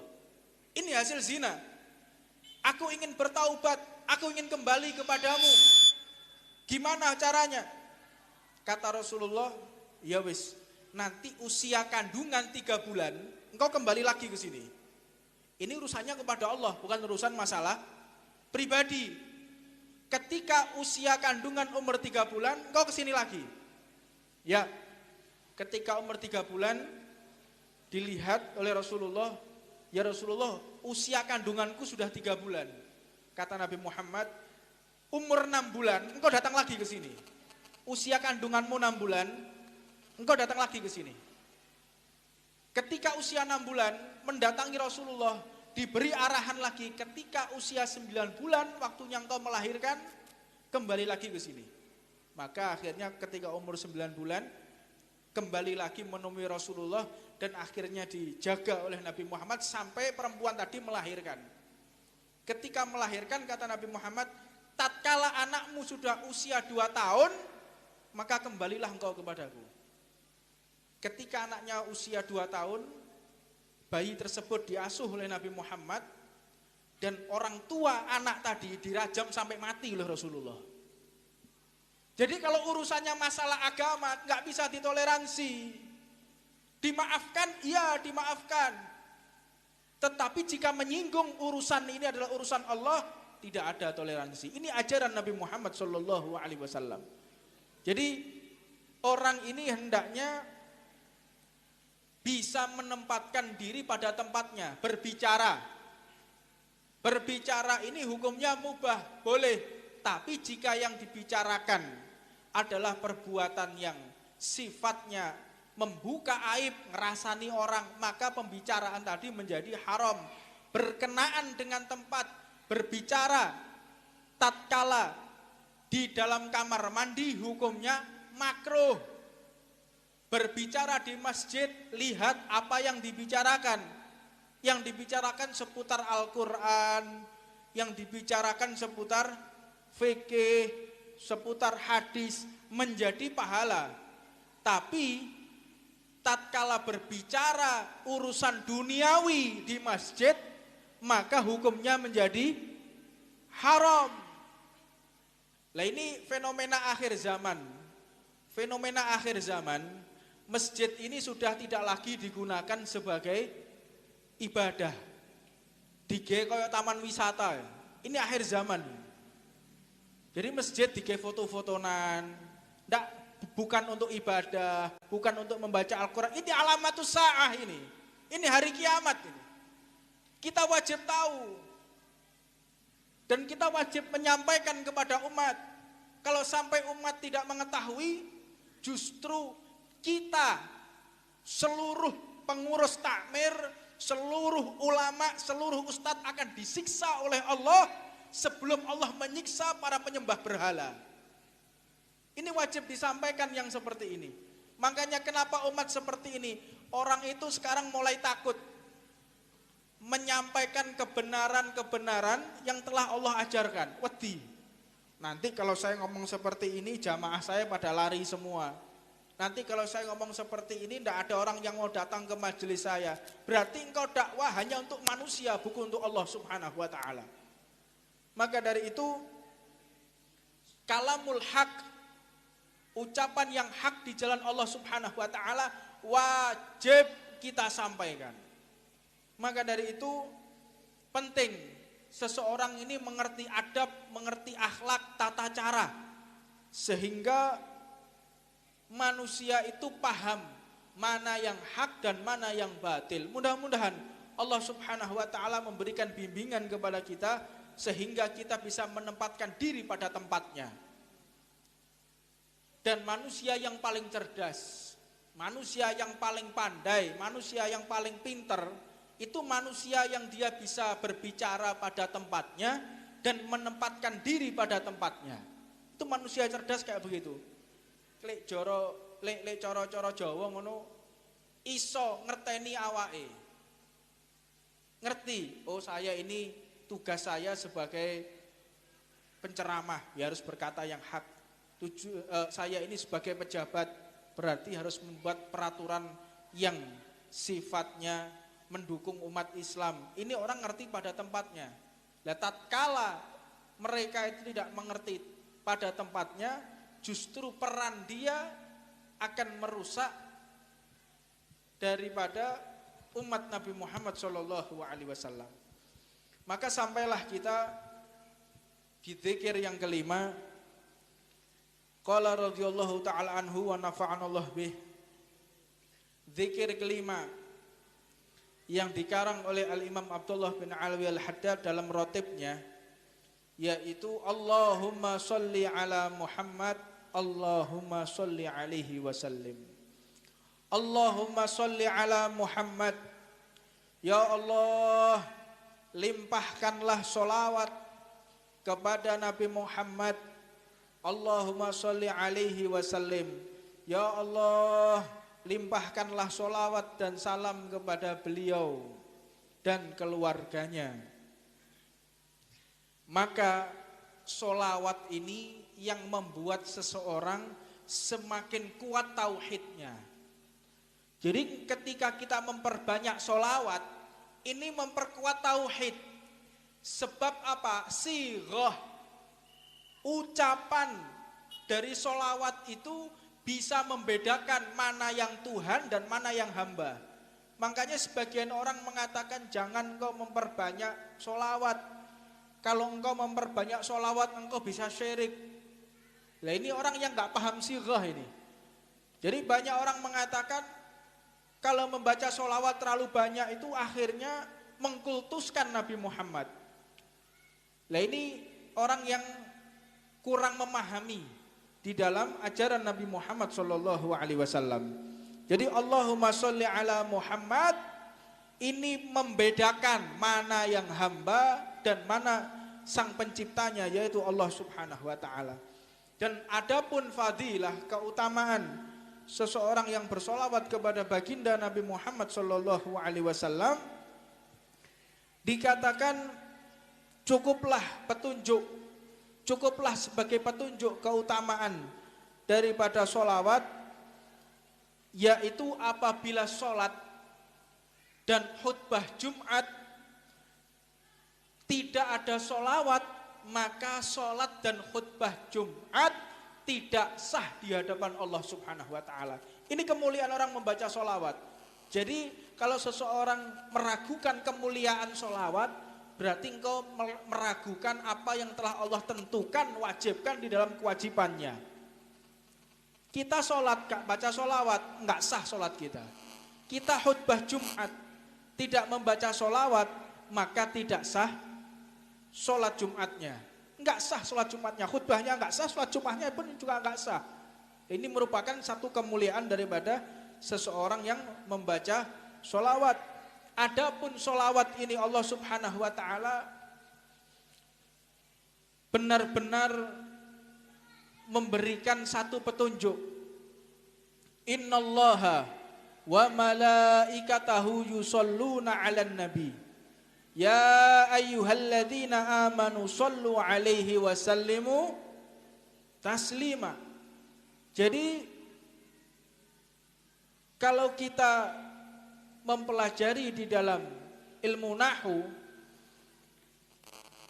Ini hasil zina. Aku ingin bertaubat, aku ingin kembali kepadamu. Gimana caranya? Kata Rasulullah, ya wis, nanti usia kandungan 3 bulan, engkau kembali lagi ke sini. Ini urusannya kepada Allah, bukan urusan masalah pribadi. Ketika usia kandungan umur 3 bulan, engkau ke sini lagi. Ya, ketika umur 3 bulan dilihat oleh Rasulullah, ya Rasulullah, usia kandunganku sudah 3 bulan. Kata Nabi Muhammad, umur 6 bulan engkau datang lagi ke sini. Usia kandunganmu 6 bulan, engkau datang lagi ke sini. Ketika usia 6 bulan mendatangi Rasulullah, diberi arahan lagi, ketika usia 9 bulan waktunya engkau melahirkan, kembali lagi ke sini. Maka akhirnya ketika umur 9 bulan kembali lagi menemui Rasulullah dan akhirnya dijaga oleh Nabi Muhammad sampai perempuan tadi melahirkan. Ketika melahirkan kata Nabi Muhammad, tatkala anakmu sudah usia 2 tahun, maka kembalilah engkau kepadaku. Ketika anaknya usia 2 tahun, bayi tersebut diasuh oleh Nabi Muhammad dan orang tua anak tadi dirajam sampai mati oleh Rasulullah. Jadi kalau urusannya masalah agama nggak bisa ditoleransi. Dimaafkan, iya dimaafkan. Tetapi jika menyinggung urusan ini adalah urusan Allah, tidak ada toleransi. Ini ajaran Nabi Muhammad SAW. Jadi orang ini hendaknya bisa menempatkan diri pada tempatnya, berbicara. Berbicara ini hukumnya mubah, boleh. Tapi jika yang dibicarakan adalah perbuatan yang sifatnya membuka aib, ngerasani orang, maka pembicaraan tadi menjadi haram. Berkenaan dengan tempat berbicara tatkala di dalam kamar mandi hukumnya makruh. Berbicara di masjid, lihat apa yang dibicarakan. Yang dibicarakan seputar Al-Quran, yang dibicarakan seputar fikih, seputar hadis, menjadi pahala. Tapi tatkala berbicara urusan duniawi di masjid, maka hukumnya menjadi haram. Lah ini fenomena akhir zaman. Fenomena akhir zaman, masjid ini sudah tidak lagi digunakan sebagai ibadah. Dige koyo taman wisata. Ini akhir zaman. Jadi masjid dige foto-fotonan, bukan untuk ibadah, bukan untuk membaca Al-Quran. Ini alamatus sa'ah ini. Ini hari kiamat ini. Kita wajib tahu. Dan kita wajib menyampaikan kepada umat. Kalau sampai umat tidak mengetahui, justru kita, seluruh pengurus takmir, seluruh ulama, seluruh ustadz akan disiksa oleh Allah sebelum Allah menyiksa para penyembah berhala. Ini wajib disampaikan yang seperti ini. Makanya kenapa umat seperti ini? Orang itu sekarang mulai takut menyampaikan kebenaran-kebenaran yang telah Allah ajarkan. Wedi. Nanti kalau saya ngomong seperti ini, jamaah saya pada lari semua. Nanti kalau saya ngomong seperti ini, tidak ada orang yang mau datang ke majelis saya. Berarti engkau dakwah hanya untuk manusia, bukan untuk Allah subhanahu wa ta'ala. Maka dari itu, kalamul haq, ucapan yang hak di jalan Allah subhanahu wa ta'ala, wajib kita sampaikan. Maka dari itu, penting seseorang ini mengerti adab, mengerti akhlak, tata cara. Sehingga manusia itu paham mana yang hak dan mana yang batil. Mudah-mudahan Allah subhanahu wa ta'ala memberikan bimbingan kepada kita sehingga kita bisa menempatkan diri pada tempatnya. Dan manusia yang paling cerdas, manusia yang paling pandai, manusia yang paling pinter, itu manusia yang dia bisa berbicara pada tempatnya dan menempatkan diri pada tempatnya. Itu manusia cerdas kayak begitu. Lek coro Jawa ngono iso ngerteni awake. Ngerti, oh saya ini tugas saya sebagai penceramah, ya harus berkata yang hak. Saya ini sebagai pejabat berarti harus membuat peraturan yang sifatnya mendukung umat Islam. Ini orang ngerti pada tempatnya. Lah tatkala mereka itu tidak mengerti pada tempatnya, justru peran dia akan merusak daripada umat Nabi Muhammad SAW. Maka sampailah kita di dzikir yang kelima. Qala radhiyallahu ta'ala anhu wa nafa'anallah bih. Dzikir kelima yang dikarang oleh Al-Imam Abdullah bin Alwi Al-Haddad dalam rotibnya, yaitu Allahumma sholli ala Muhammad, Allahumma sholli alaihi wasallim. Allahumma sholli ala Muhammad. Ya Allah, limpahkanlah sholawat kepada Nabi Muhammad. Allahumma sholli alaihi wasallim. Ya Allah, limpahkanlah sholawat dan salam kepada beliau dan keluarganya. Maka sholawat ini yang membuat seseorang semakin kuat tauhidnya. Jadi ketika kita memperbanyak sholawat, ini memperkuat tauhid. Sebab apa? Sighah, ucapan dari sholawat itu bisa membedakan mana yang Tuhan dan mana yang hamba. Makanya sebagian orang mengatakan jangan engkau memperbanyak sholawat. Kalau engkau memperbanyak sholawat engkau bisa syirik. Nah ini orang yang gak paham sighah ini. Jadi banyak orang mengatakan kalau membaca sholawat terlalu banyak itu akhirnya mengkultuskan Nabi Muhammad. Nah ini orang yang kurang memahami di dalam ajaran Nabi Muhammad SAW. Jadi Allahumma sholli ala Muhammad ini membedakan mana yang hamba dan mana sang penciptanya, yaitu Allah subhanahu wa ta'ala. Dan adapun fadilah, keutamaan seseorang yang bersolawat kepada baginda Nabi Muhammad SAW, dikatakan cukuplah petunjuk, cukuplah sebagai petunjuk keutamaan daripada sholawat, yaitu apabila sholat dan khutbah Jumat tidak ada solawat, maka sholat dan khutbah Jumat tidak sah di hadapan Allah Subhanahu wa ta'ala. Ini kemuliaan orang membaca solawat. Jadi kalau seseorang meragukan kemuliaan solawat, berarti engkau meragukan apa yang telah Allah tentukan, wajibkan di dalam kewajibannya. Kita sholat, gak baca solawat, gak sah sholat kita. Kita khutbah Jumat, tidak membaca solawat, maka tidak sah sholat Jumatnya. Enggak sah sholat Jumatnya, khutbahnya enggak sah, sholat Jumatnya pun juga enggak sah. Ini merupakan satu kemuliaan daripada seseorang yang membaca solawat. Adapun solawat ini Allah Subhanahu wa ta'ala benar-benar memberikan satu petunjuk. Innallaha wa malaikatahu yusholluna 'alan nabi. Ya ayyuhalladzina amanu shollu 'alaihi wa sallimu taslima. Jadi kalau kita mempelajari di dalam ilmu nahwu,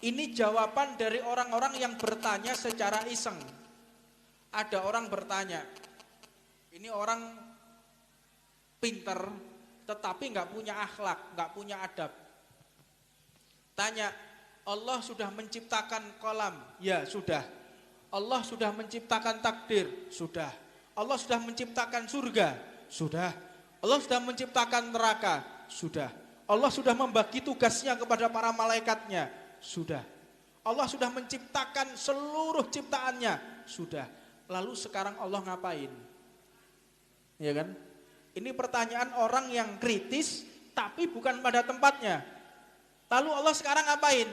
ini jawaban dari orang-orang yang bertanya secara iseng. Ada orang bertanya, ini orang pinter tetapi nggak punya akhlak, nggak punya adab. Tanya, Allah sudah menciptakan kolam? Ya sudah. Allah sudah menciptakan takdir? Sudah. Allah sudah menciptakan surga? Sudah. Allah sudah menciptakan neraka? Sudah. Allah sudah membagi tugasnya kepada para malaikatnya? Sudah. Allah sudah menciptakan seluruh ciptaannya? Sudah. Lalu sekarang Allah ngapain? Ya kan? Ini pertanyaan orang yang kritis tapi bukan pada tempatnya. Lalu Allah sekarang ngapain?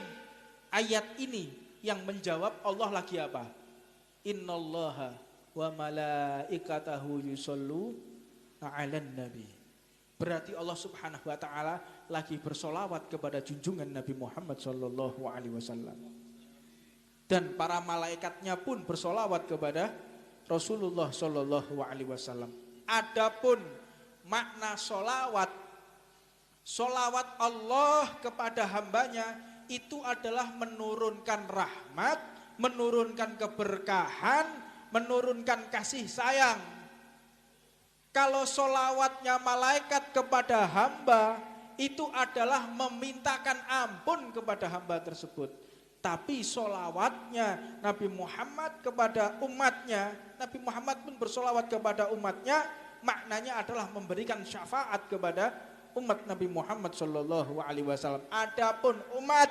Ayat ini yang menjawab Allah lagi apa? Innallaha wa malaikatahu yusholluna 'alan nabi. Berarti Allah Subhanahu wa ta'ala lagi bersolawat kepada junjungan Nabi Muhammad sallallahu alaihi wasallam. Dan para malaikatnya pun bersolawat kepada Rasulullah sallallahu alaihi wasallam. Adapun makna solawat, solawat Allah kepada hambanya itu adalah menurunkan rahmat, menurunkan keberkahan, menurunkan kasih sayang. Kalau solawatnya malaikat kepada hamba, itu adalah memintakan ampun kepada hamba tersebut. Tapi solawatnya Nabi Muhammad kepada umatnya, Nabi Muhammad pun bersolawat kepada umatnya, maknanya adalah memberikan syafaat kepada umat Nabi Muhammad sallallahu alaihi wasallam. Adapun umat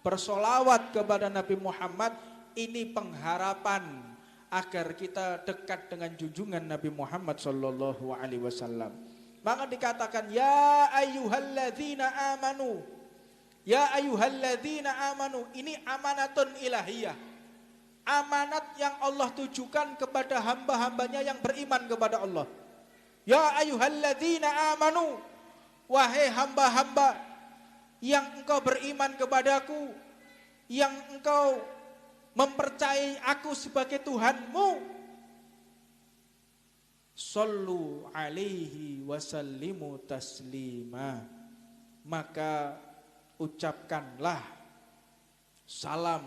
bersolawat kepada Nabi Muhammad, ini pengharapan agar kita dekat dengan junjungan Nabi Muhammad sallallahu alaihi wasallam. Maka dikatakan ya ayyuhalladzina amanu. Ya ayyuhalladzina amanu, ini amanatun ilahiyah. Amanat yang Allah tujukan kepada hamba-hambanya yang beriman kepada Allah. Ya ayyuhalladzina amanu, wahai hamba-hamba yang engkau beriman kepadaku, yang engkau mempercayai aku sebagai Tuhanmu, sallu alaihi wasallimu taslima, maka ucapkanlah salam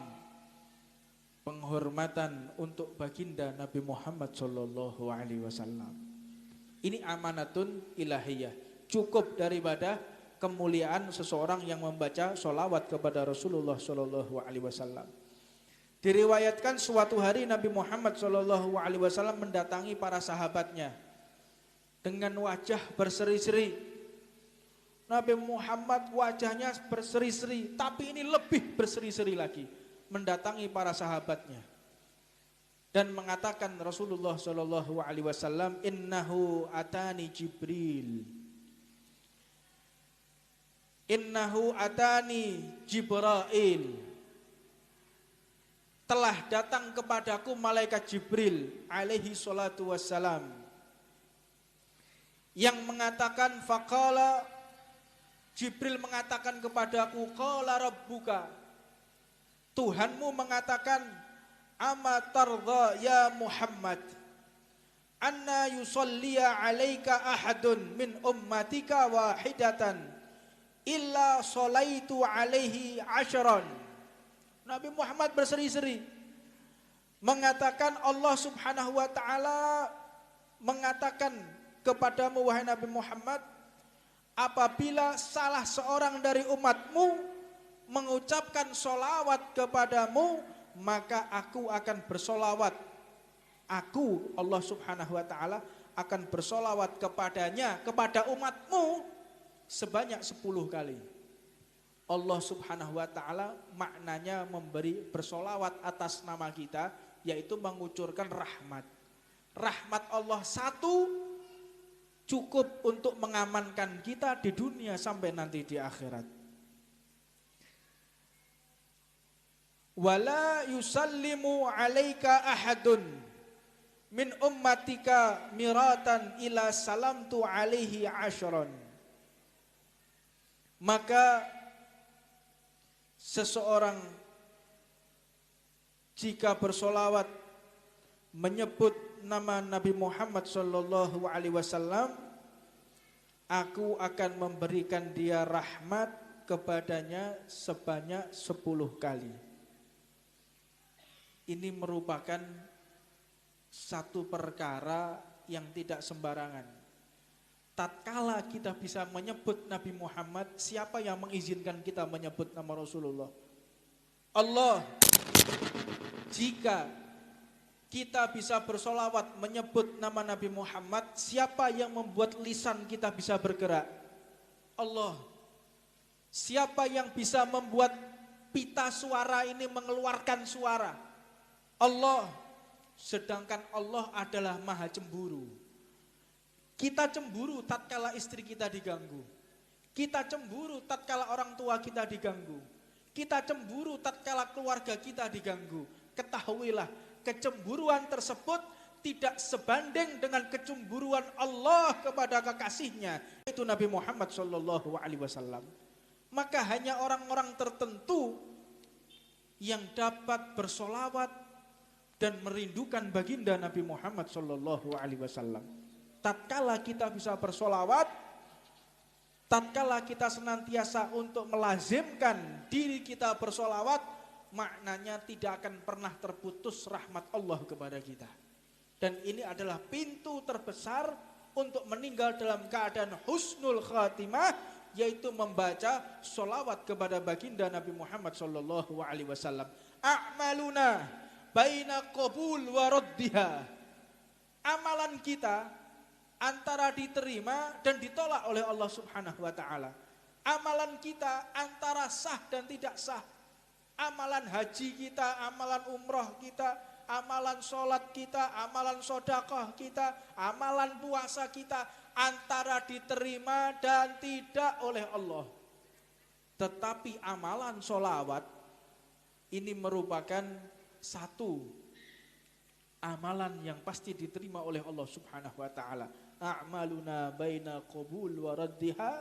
penghormatan untuk baginda Nabi Muhammad sallallahu alaihi wasallam. Ini amanatun ilahiyah. Cukup daripada kemuliaan seseorang yang membaca sholawat kepada Rasulullah sallallahu alaihi wasallam. Diriwayatkan suatu hari Nabi Muhammad sallallahu alaihi wasallam mendatangi para sahabatnya dengan wajah berseri-seri. Nabi Muhammad wajahnya berseri-seri, tapi ini lebih berseri-seri lagi, mendatangi para sahabatnya dan mengatakan Rasulullah sallallahu alaihi wasallam, innahu atani Jibril. Innahu atani Jibrail. Telah datang kepadaku malaikat Jibril alaihi salatu wassalam yang mengatakan, faqala, Jibril mengatakan kepadaku, qala rabbuka, Tuhanmu mengatakan, ama tardha ya Muhammad anna yusalliya alaika ahadun min ummatika wahidatan illa salaitu alaihi asharan. Nabi Muhammad berseri-seri mengatakan Allah Subhanahu wa taala mengatakan kepadamu wahai Nabi Muhammad, apabila salah seorang dari umatmu mengucapkan sholawat kepadamu, maka aku akan bersolawat. Aku Allah Subhanahu wa taala akan bersolawat kepadanya, kepada umatmu sebanyak 10 kali. Allah Subhanahu wa taala maknanya memberi bersolawat atas nama kita, yaitu mengucurkan rahmat. Rahmat Allah satu cukup untuk mengamankan kita di dunia sampai nanti di akhirat. Wala yusallimu alaika ahadun min ummatika miratan ila salamtu alaihi ashron. Maka seseorang jika bersolawat menyebut nama Nabi Muhammad sallallahu alaihi wasallam, aku akan memberikan dia rahmat kepadanya sebanyak 10 kali. Ini merupakan satu perkara yang tidak sembarangan. Tatkala kita bisa menyebut Nabi Muhammad, siapa yang mengizinkan kita menyebut nama Rasulullah? Allah. Jika kita bisa bersolawat menyebut nama Nabi Muhammad, siapa yang membuat lisan kita bisa bergerak? Allah. Siapa yang bisa membuat pita suara ini mengeluarkan suara? Allah. Sedangkan Allah adalah maha cemburu. Kita cemburu tatkala istri kita diganggu. Kita cemburu tatkala orang tua kita diganggu. Kita cemburu tatkala keluarga kita diganggu. Ketahuilah, kecemburuan tersebut tidak sebanding dengan kecemburuan Allah kepada kekasihnya, itu Nabi Muhammad SAW. Maka hanya orang-orang tertentu yang dapat bersolawat dan merindukan baginda Nabi Muhammad SAW. Tatkala kita bisa bersolawat, tatkala kita senantiasa untuk melazimkan diri kita bersolawat, maknanya tidak akan pernah terputus rahmat Allah kepada kita. Dan ini adalah pintu terbesar untuk meninggal dalam keadaan husnul khatimah, yaitu membaca solawat kepada baginda Nabi Muhammad SAW. A'maluna baina qabul wa raddiha. Amalan kita antara diterima dan ditolak oleh Allah Subhanahu wa taala. Amalan kita antara sah dan tidak sah. Amalan haji kita, amalan umroh kita, amalan sholat kita, amalan sedekah kita, amalan puasa kita antara diterima dan tidak oleh Allah. Tetapi amalan sholawat ini merupakan satu amalan yang pasti diterima oleh Allah Subhanahu wa taala. A'maluna baina qabul wa raddiha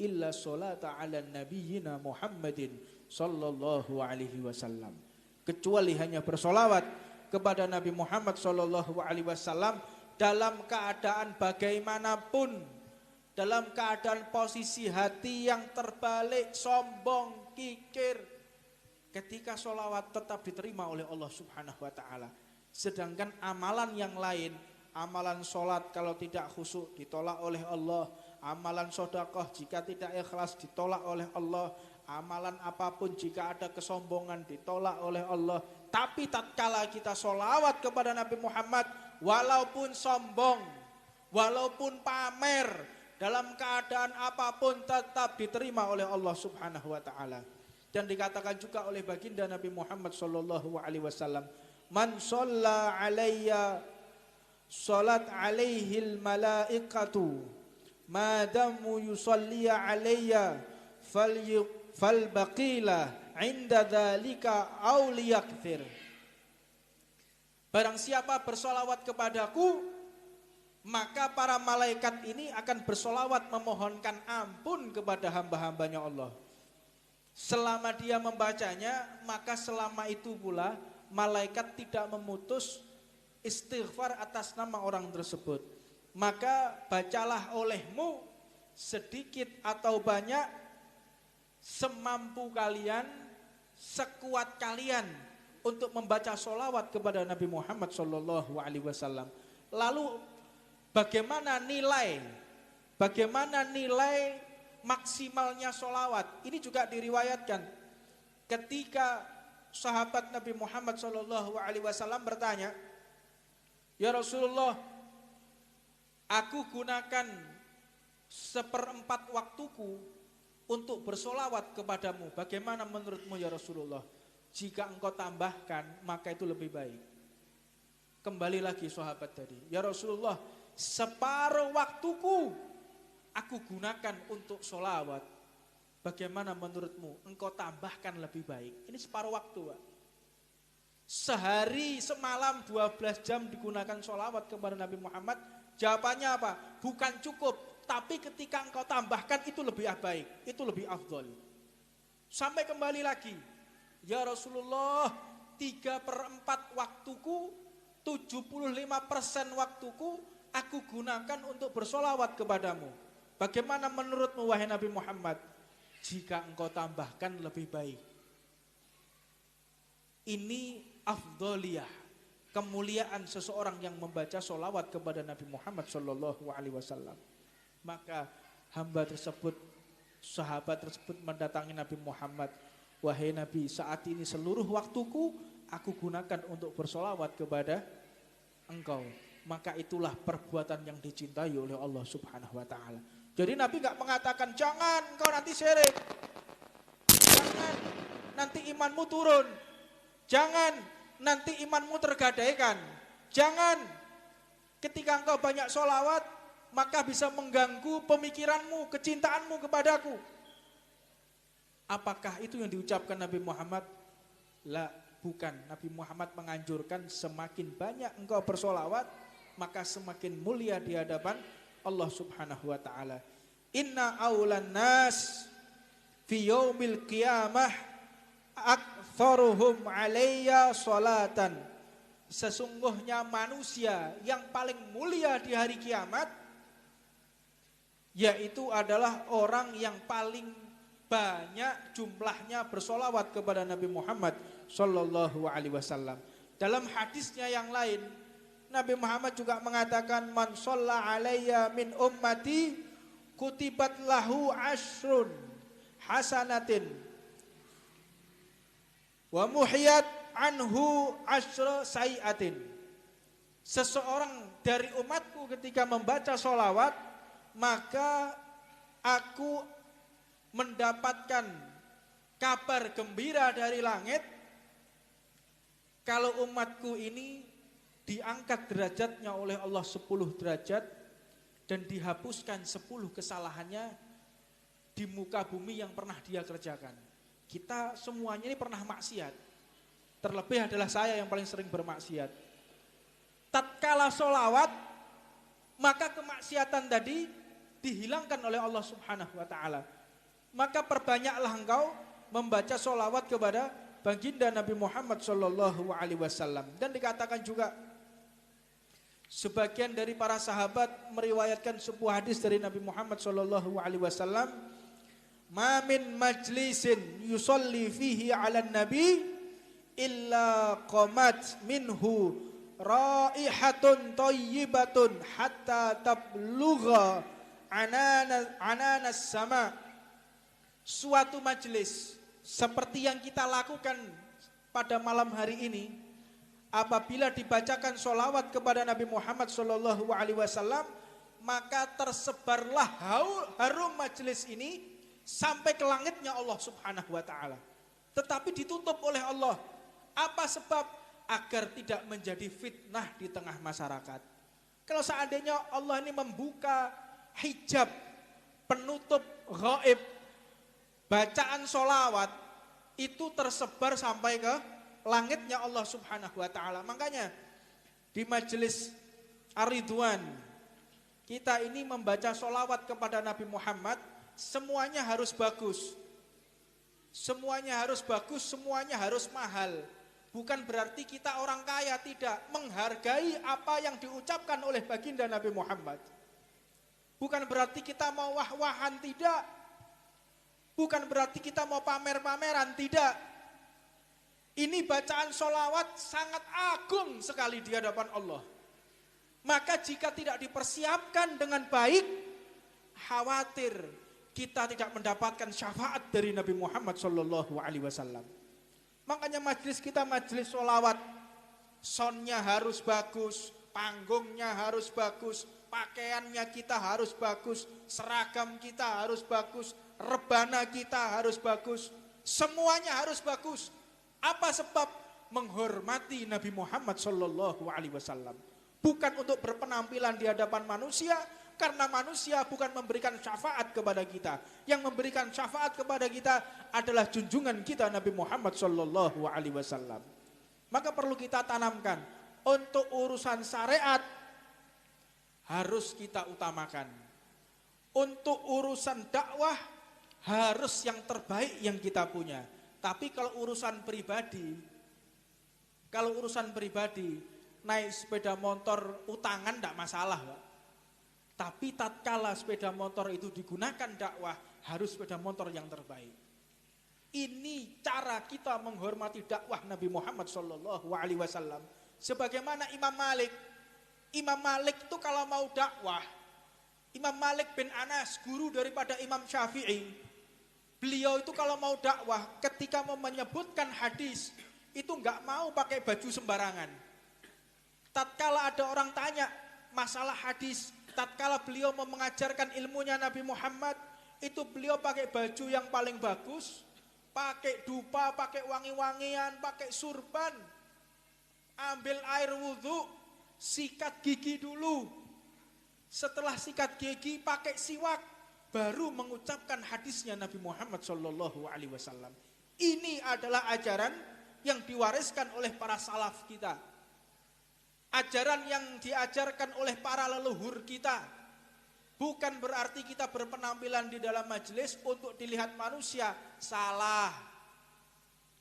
illa sholata ala nabiyyina Muhammadin sallallahu alaihi wasallam. Kecuali hanya bersolawat kepada Nabi Muhammad sallallahu alaihi wasallam dalam keadaan bagaimanapun, dalam keadaan posisi hati yang terbalik, sombong, kikir, ketika solawat tetap diterima oleh Allah Subhanahu wa taala. Sedangkan amalan yang lain, amalan sholat kalau tidak khusyuk ditolak oleh Allah, amalan sedekah jika tidak ikhlas ditolak oleh Allah, amalan apapun jika ada kesombongan ditolak oleh Allah. Tapi tatkala kita sholawat kepada Nabi Muhammad, walaupun sombong, walaupun pamer, dalam keadaan apapun tetap diterima oleh Allah Subhanahu wa taala. Dan dikatakan juga oleh baginda Nabi Muhammad sallallahu alaihi wasallam, man shalla alayya salat alaihil malaikatu madamu yusalli alayya falbaqila inda dzalika aw liyakthir. Barang siapa bersolawat kepadaku, maka para malaikat ini akan bersolawat memohonkan ampun kepada hamba-hambanya Allah. Selama dia membacanya, maka selama itu pula malaikat tidak memutus istighfar atas nama orang tersebut. Maka bacalah olehmu sedikit atau banyak semampu kalian sekuat kalian untuk membaca sholawat kepada Nabi Muhammad Sallallahu Alaihi Wasallam. Lalu bagaimana nilai maksimalnya sholawat? Ini juga diriwayatkan ketika sahabat Nabi Muhammad Sallallahu Alaihi Wasallam bertanya, ya Rasulullah, aku gunakan 1/4 waktuku untuk bersolawat kepadamu. Bagaimana menurutmu ya Rasulullah? Jika engkau tambahkan, maka itu lebih baik. Kembali lagi sahabat tadi, ya Rasulullah, separuh waktuku aku gunakan untuk solawat. Bagaimana menurutmu? Engkau tambahkan lebih baik. Ini separuh waktu, Pak. Sehari semalam 12 jam digunakan solawat kepada Nabi Muhammad. Jawabannya apa? Bukan cukup, tapi ketika engkau tambahkan itu lebih baik, itu lebih afdol. Sampai kembali lagi, ya Rasulullah, 3/4 waktuku, 75% waktuku aku gunakan untuk bersolawat kepadamu. Bagaimana menurutmu wahai Nabi Muhammad? Jika engkau tambahkan lebih baik. Ini afdoliyah, kemuliaan seseorang yang membaca solawat kepada Nabi Muhammad Sallallahu Alaihi Wasallam. Maka sahabat tersebut mendatangi Nabi Muhammad, wahai Nabi, saat ini seluruh waktuku aku gunakan untuk bersolawat kepada engkau. Maka itulah perbuatan yang dicintai oleh Allah Subhanahu Wa Taala. Jadi Nabi gak mengatakan, jangan engkau nanti syirik, jangan nanti imanmu turun, jangan nanti imanmu tergadaikan, jangan ketika engkau banyak sholawat maka bisa mengganggu pemikiranmu, kecintaanmu kepadaku. Apakah itu yang diucapkan Nabi Muhammad? La, bukan. Nabi Muhammad menganjurkan semakin banyak engkau bersolawat maka semakin mulia di hadapan Allah Subhanahu Wa Taala. Inna aulan nas fi yaumil qiyamah aktsaruhum alayya salatan. Sesungguhnya manusia yang paling mulia di hari kiamat yaitu adalah orang yang paling banyak jumlahnya bersolawat kepada Nabi Muhammad Sallallahu Alaihi Wasallam. Dalam hadisnya yang lain, Nabi Muhammad juga mengatakan, man shalla alayya min ummati kutibat lahu ashrun hasanatin wa muhiyat anhu asyra sayiatin. Seseorang dari umatku ketika membaca sholawat, maka aku mendapatkan kabar gembira dari langit kalau umatku ini diangkat derajatnya oleh Allah 10 derajat dan dihapuskan 10 kesalahannya di muka bumi yang pernah dia kerjakan. Kita semuanya ini pernah maksiat. Terlebih adalah saya yang paling sering bermaksiat. Tatkala sholawat, maka kemaksiatan tadi dihilangkan oleh Allah Subhanahu Wa Taala. Maka perbanyaklah engkau membaca sholawat kepada baginda Nabi Muhammad Sallallahu Alaihi Wasallam. Dan dikatakan juga, sebagian dari para sahabat meriwayatkan sebuah hadis dari Nabi Muhammad Sallallahu Alaihi Wasallam, ma min majlisin yusalli fihi 'alan nabi illa qamat minhu raihatun thayyibatun hatta tablugha ananas sama. Suatu majelis seperti yang kita lakukan pada malam hari ini, apabila dibacakan sholawat kepada Nabi Muhammad Sallallahu Alaihi Wasallam, maka tersebarlah harum majelis ini sampai ke langitnya Allah Subhanahu Wa Taala. Tetapi ditutup oleh Allah. Apa sebab? Agar tidak menjadi fitnah di tengah masyarakat. Kalau seandainya Allah ini membuka hijab penutup gaib, bacaan sholawat itu tersebar sampai ke langitnya Allah Subhanahu Wa Taala. Makanya di majelis Ar-Ridwan kita ini membaca sholawat kepada Nabi Muhammad, semuanya harus bagus, semuanya harus bagus, semuanya harus mahal. Bukan berarti kita orang kaya, tidak. Menghargai apa yang diucapkan oleh baginda Nabi Muhammad. Bukan berarti kita mau wah-wahan, tidak. Bukan berarti kita mau pamer-pameran, tidak. Ini bacaan sholawat sangat agung sekali di hadapan Allah. Maka jika tidak dipersiapkan dengan baik, khawatir kita tidak mendapatkan syafaat dari Nabi Muhammad SAW. Makanya majelis kita majelis sholawat, soundnya harus bagus, panggungnya harus bagus, pakaiannya kita harus bagus, seragam kita harus bagus, rebana kita harus bagus, semuanya harus bagus. Apa sebab? Menghormati Nabi Muhammad SAW. Bukan untuk berpenampilan di hadapan manusia, karena manusia bukan memberikan syafaat kepada kita. Yang memberikan syafaat kepada kita adalah junjungan kita Nabi Muhammad SAW. Maka perlu kita tanamkan, untuk urusan syariat harus kita utamakan. Untuk urusan dakwah harus yang terbaik yang kita punya. Tapi kalau urusan pribadi, naik sepeda motor utangan tidak masalah, Pak. Tapi tatkala sepeda motor itu digunakan dakwah, harus sepeda motor yang terbaik. Ini cara kita menghormati dakwah Nabi Muhammad SAW. Sebagaimana Imam Malik itu kalau mau dakwah, Imam Malik bin Anas, guru daripada Imam Syafi'i, beliau itu kalau mau dakwah, ketika mau menyebutkan hadis, itu enggak mau pakai baju sembarangan. Tatkala ada orang tanya masalah hadis, tatkala beliau mau mengajarkan ilmunya Nabi Muhammad, itu beliau pakai baju yang paling bagus, pakai dupa, pakai wangi-wangian, pakai surban, ambil air wudhu, sikat gigi dulu. Setelah sikat gigi pakai siwak, baru mengucapkan hadisnya Nabi Muhammad SAW. Ini adalah ajaran yang diwariskan oleh para salaf kita. Ajaran yang diajarkan oleh para leluhur kita. Bukan berarti kita berpenampilan di dalam majelis untuk dilihat manusia. Salah.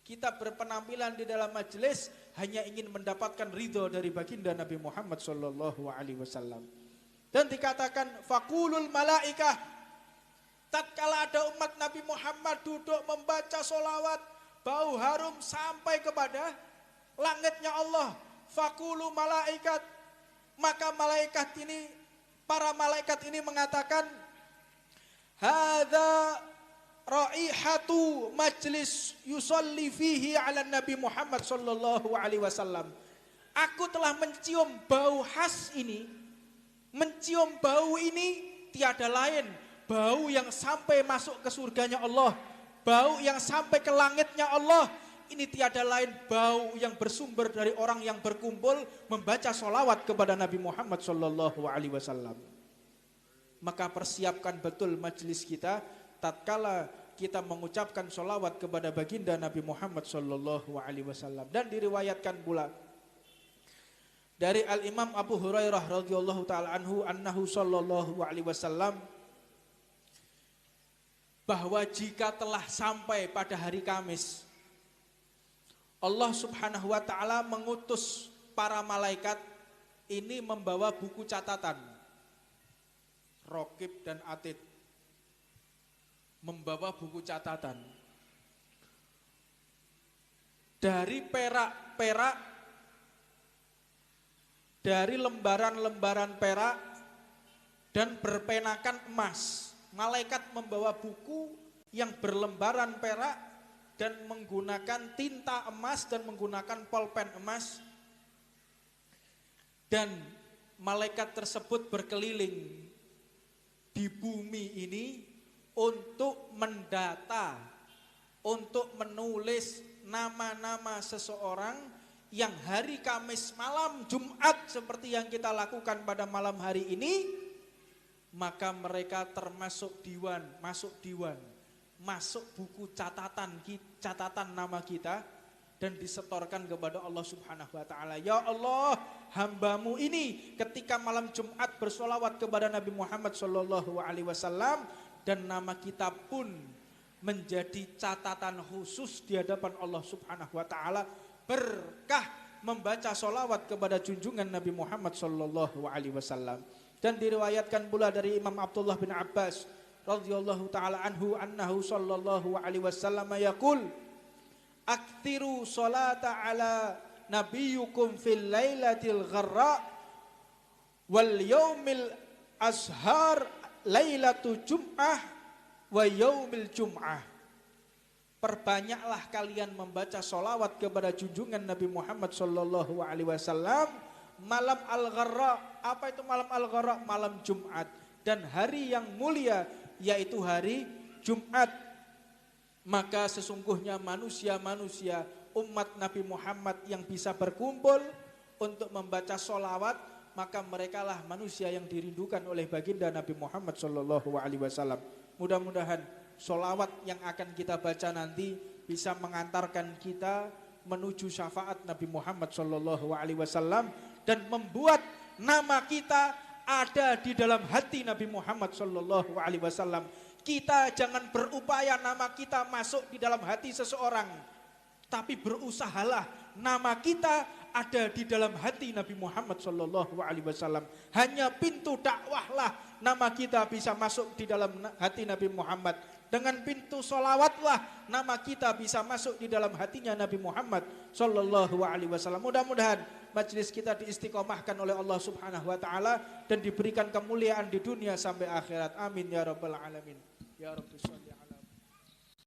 Kita berpenampilan di dalam majelis hanya ingin mendapatkan ridho dari baginda Nabi Muhammad SAW. Dan dikatakan faqulul malaikah, tatkala ada umat Nabi Muhammad duduk membaca sholawat, bau harum sampai kepada langitnya Allah. Faqulu malaikat, maka para malaikat ini mengatakan, hadza raihatu majlis yusalli fihi ala Nabi Muhammad sallallahu alaihi wasallam. Aku telah mencium bau khas ini. Mencium bau ini tiada lain bau yang sampai masuk ke surganya Allah, bau yang sampai ke langitnya Allah. Ini tiada lain bau yang bersumber dari orang yang berkumpul membaca sholawat kepada Nabi Muhammad sallallahu alaihi wasallam. Maka persiapkan betul majelis kita tatkala kita mengucapkan sholawat kepada baginda Nabi Muhammad sallallahu alaihi wasallam. Dan diriwayatkan pula dari Al-Imam Abu Hurairah radhiyallahu taala anhu annahu sallallahu alaihi wasallam, bahwa jika telah sampai pada hari Kamis, Allah subhanahu wa ta'ala mengutus para malaikat ini membawa buku catatan. Raqib dan Atid membawa buku catatan. Dari perak-perak, dari lembaran-lembaran perak dan berpenakan emas. Malaikat membawa buku yang berlembaran perak dan menggunakan tinta emas dan menggunakan pulpen emas. Dan malaikat tersebut berkeliling di bumi ini untuk mendata, untuk menulis nama-nama seseorang yang hari Kamis malam Jumat seperti yang kita lakukan pada malam hari ini, maka mereka termasuk diwan, masuk buku catatan nama kita dan disetorkan kepada Allah subhanahu wa ta'ala. Ya Allah, hambamu ini ketika malam Jumat bersolawat kepada Nabi Muhammad sallallahu alaihi wasallam, dan nama kita pun menjadi catatan khusus di hadapan Allah subhanahu wa ta'ala, berkah membaca solawat kepada junjungan Nabi Muhammad sallallahu alaihi wasallam. Dan diriwayatkan pula dari Imam Abdullah bin Abbas radhiyallahu taala anhu annahu sallallahu alaihi wasallam yaqul, Aktiru sholata ala nabiyukum fil lailatil gharra wal yaumil azhar lailatu jum'ah wa yaumil jum'ah. Perbanyaklah kalian membaca sholawat kepada junjungan Nabi Muhammad sallallahu alaihi wasallam malam al-gharra. Apa itu malam al-gharra? Malam Jumat dan hari yang mulia yaitu hari Jumat. Maka sesungguhnya manusia-manusia umat Nabi Muhammad yang bisa berkumpul untuk membaca sholawat, maka merekalah manusia yang dirindukan oleh baginda Nabi Muhammad sallallahu alaihi wasallam. Mudah-mudahan sholawat yang akan kita baca nanti bisa mengantarkan kita menuju syafaat Nabi Muhammad sallallahu alaihi wasallam dan membuat nama kita ada di dalam hati Nabi Muhammad sallallahu alaihi wasallam. Kita jangan berupaya nama kita masuk di dalam hati seseorang, tapi berusahalah nama kita ada di dalam hati Nabi Muhammad sallallahu alaihi wasallam. Hanya pintu dakwahlah nama kita bisa masuk di dalam hati Nabi Muhammad. Dengan pintu sholawatlah nama kita bisa masuk di dalam hatinya Nabi Muhammad sallallahu alaihi wasallam. Mudah-mudahan majlis kita diistiqomahkan oleh Allah Subhanahu wa taala dan diberikan kemuliaan di dunia sampai akhirat. Amin ya rabbal alamin. Ya Rabbi sholli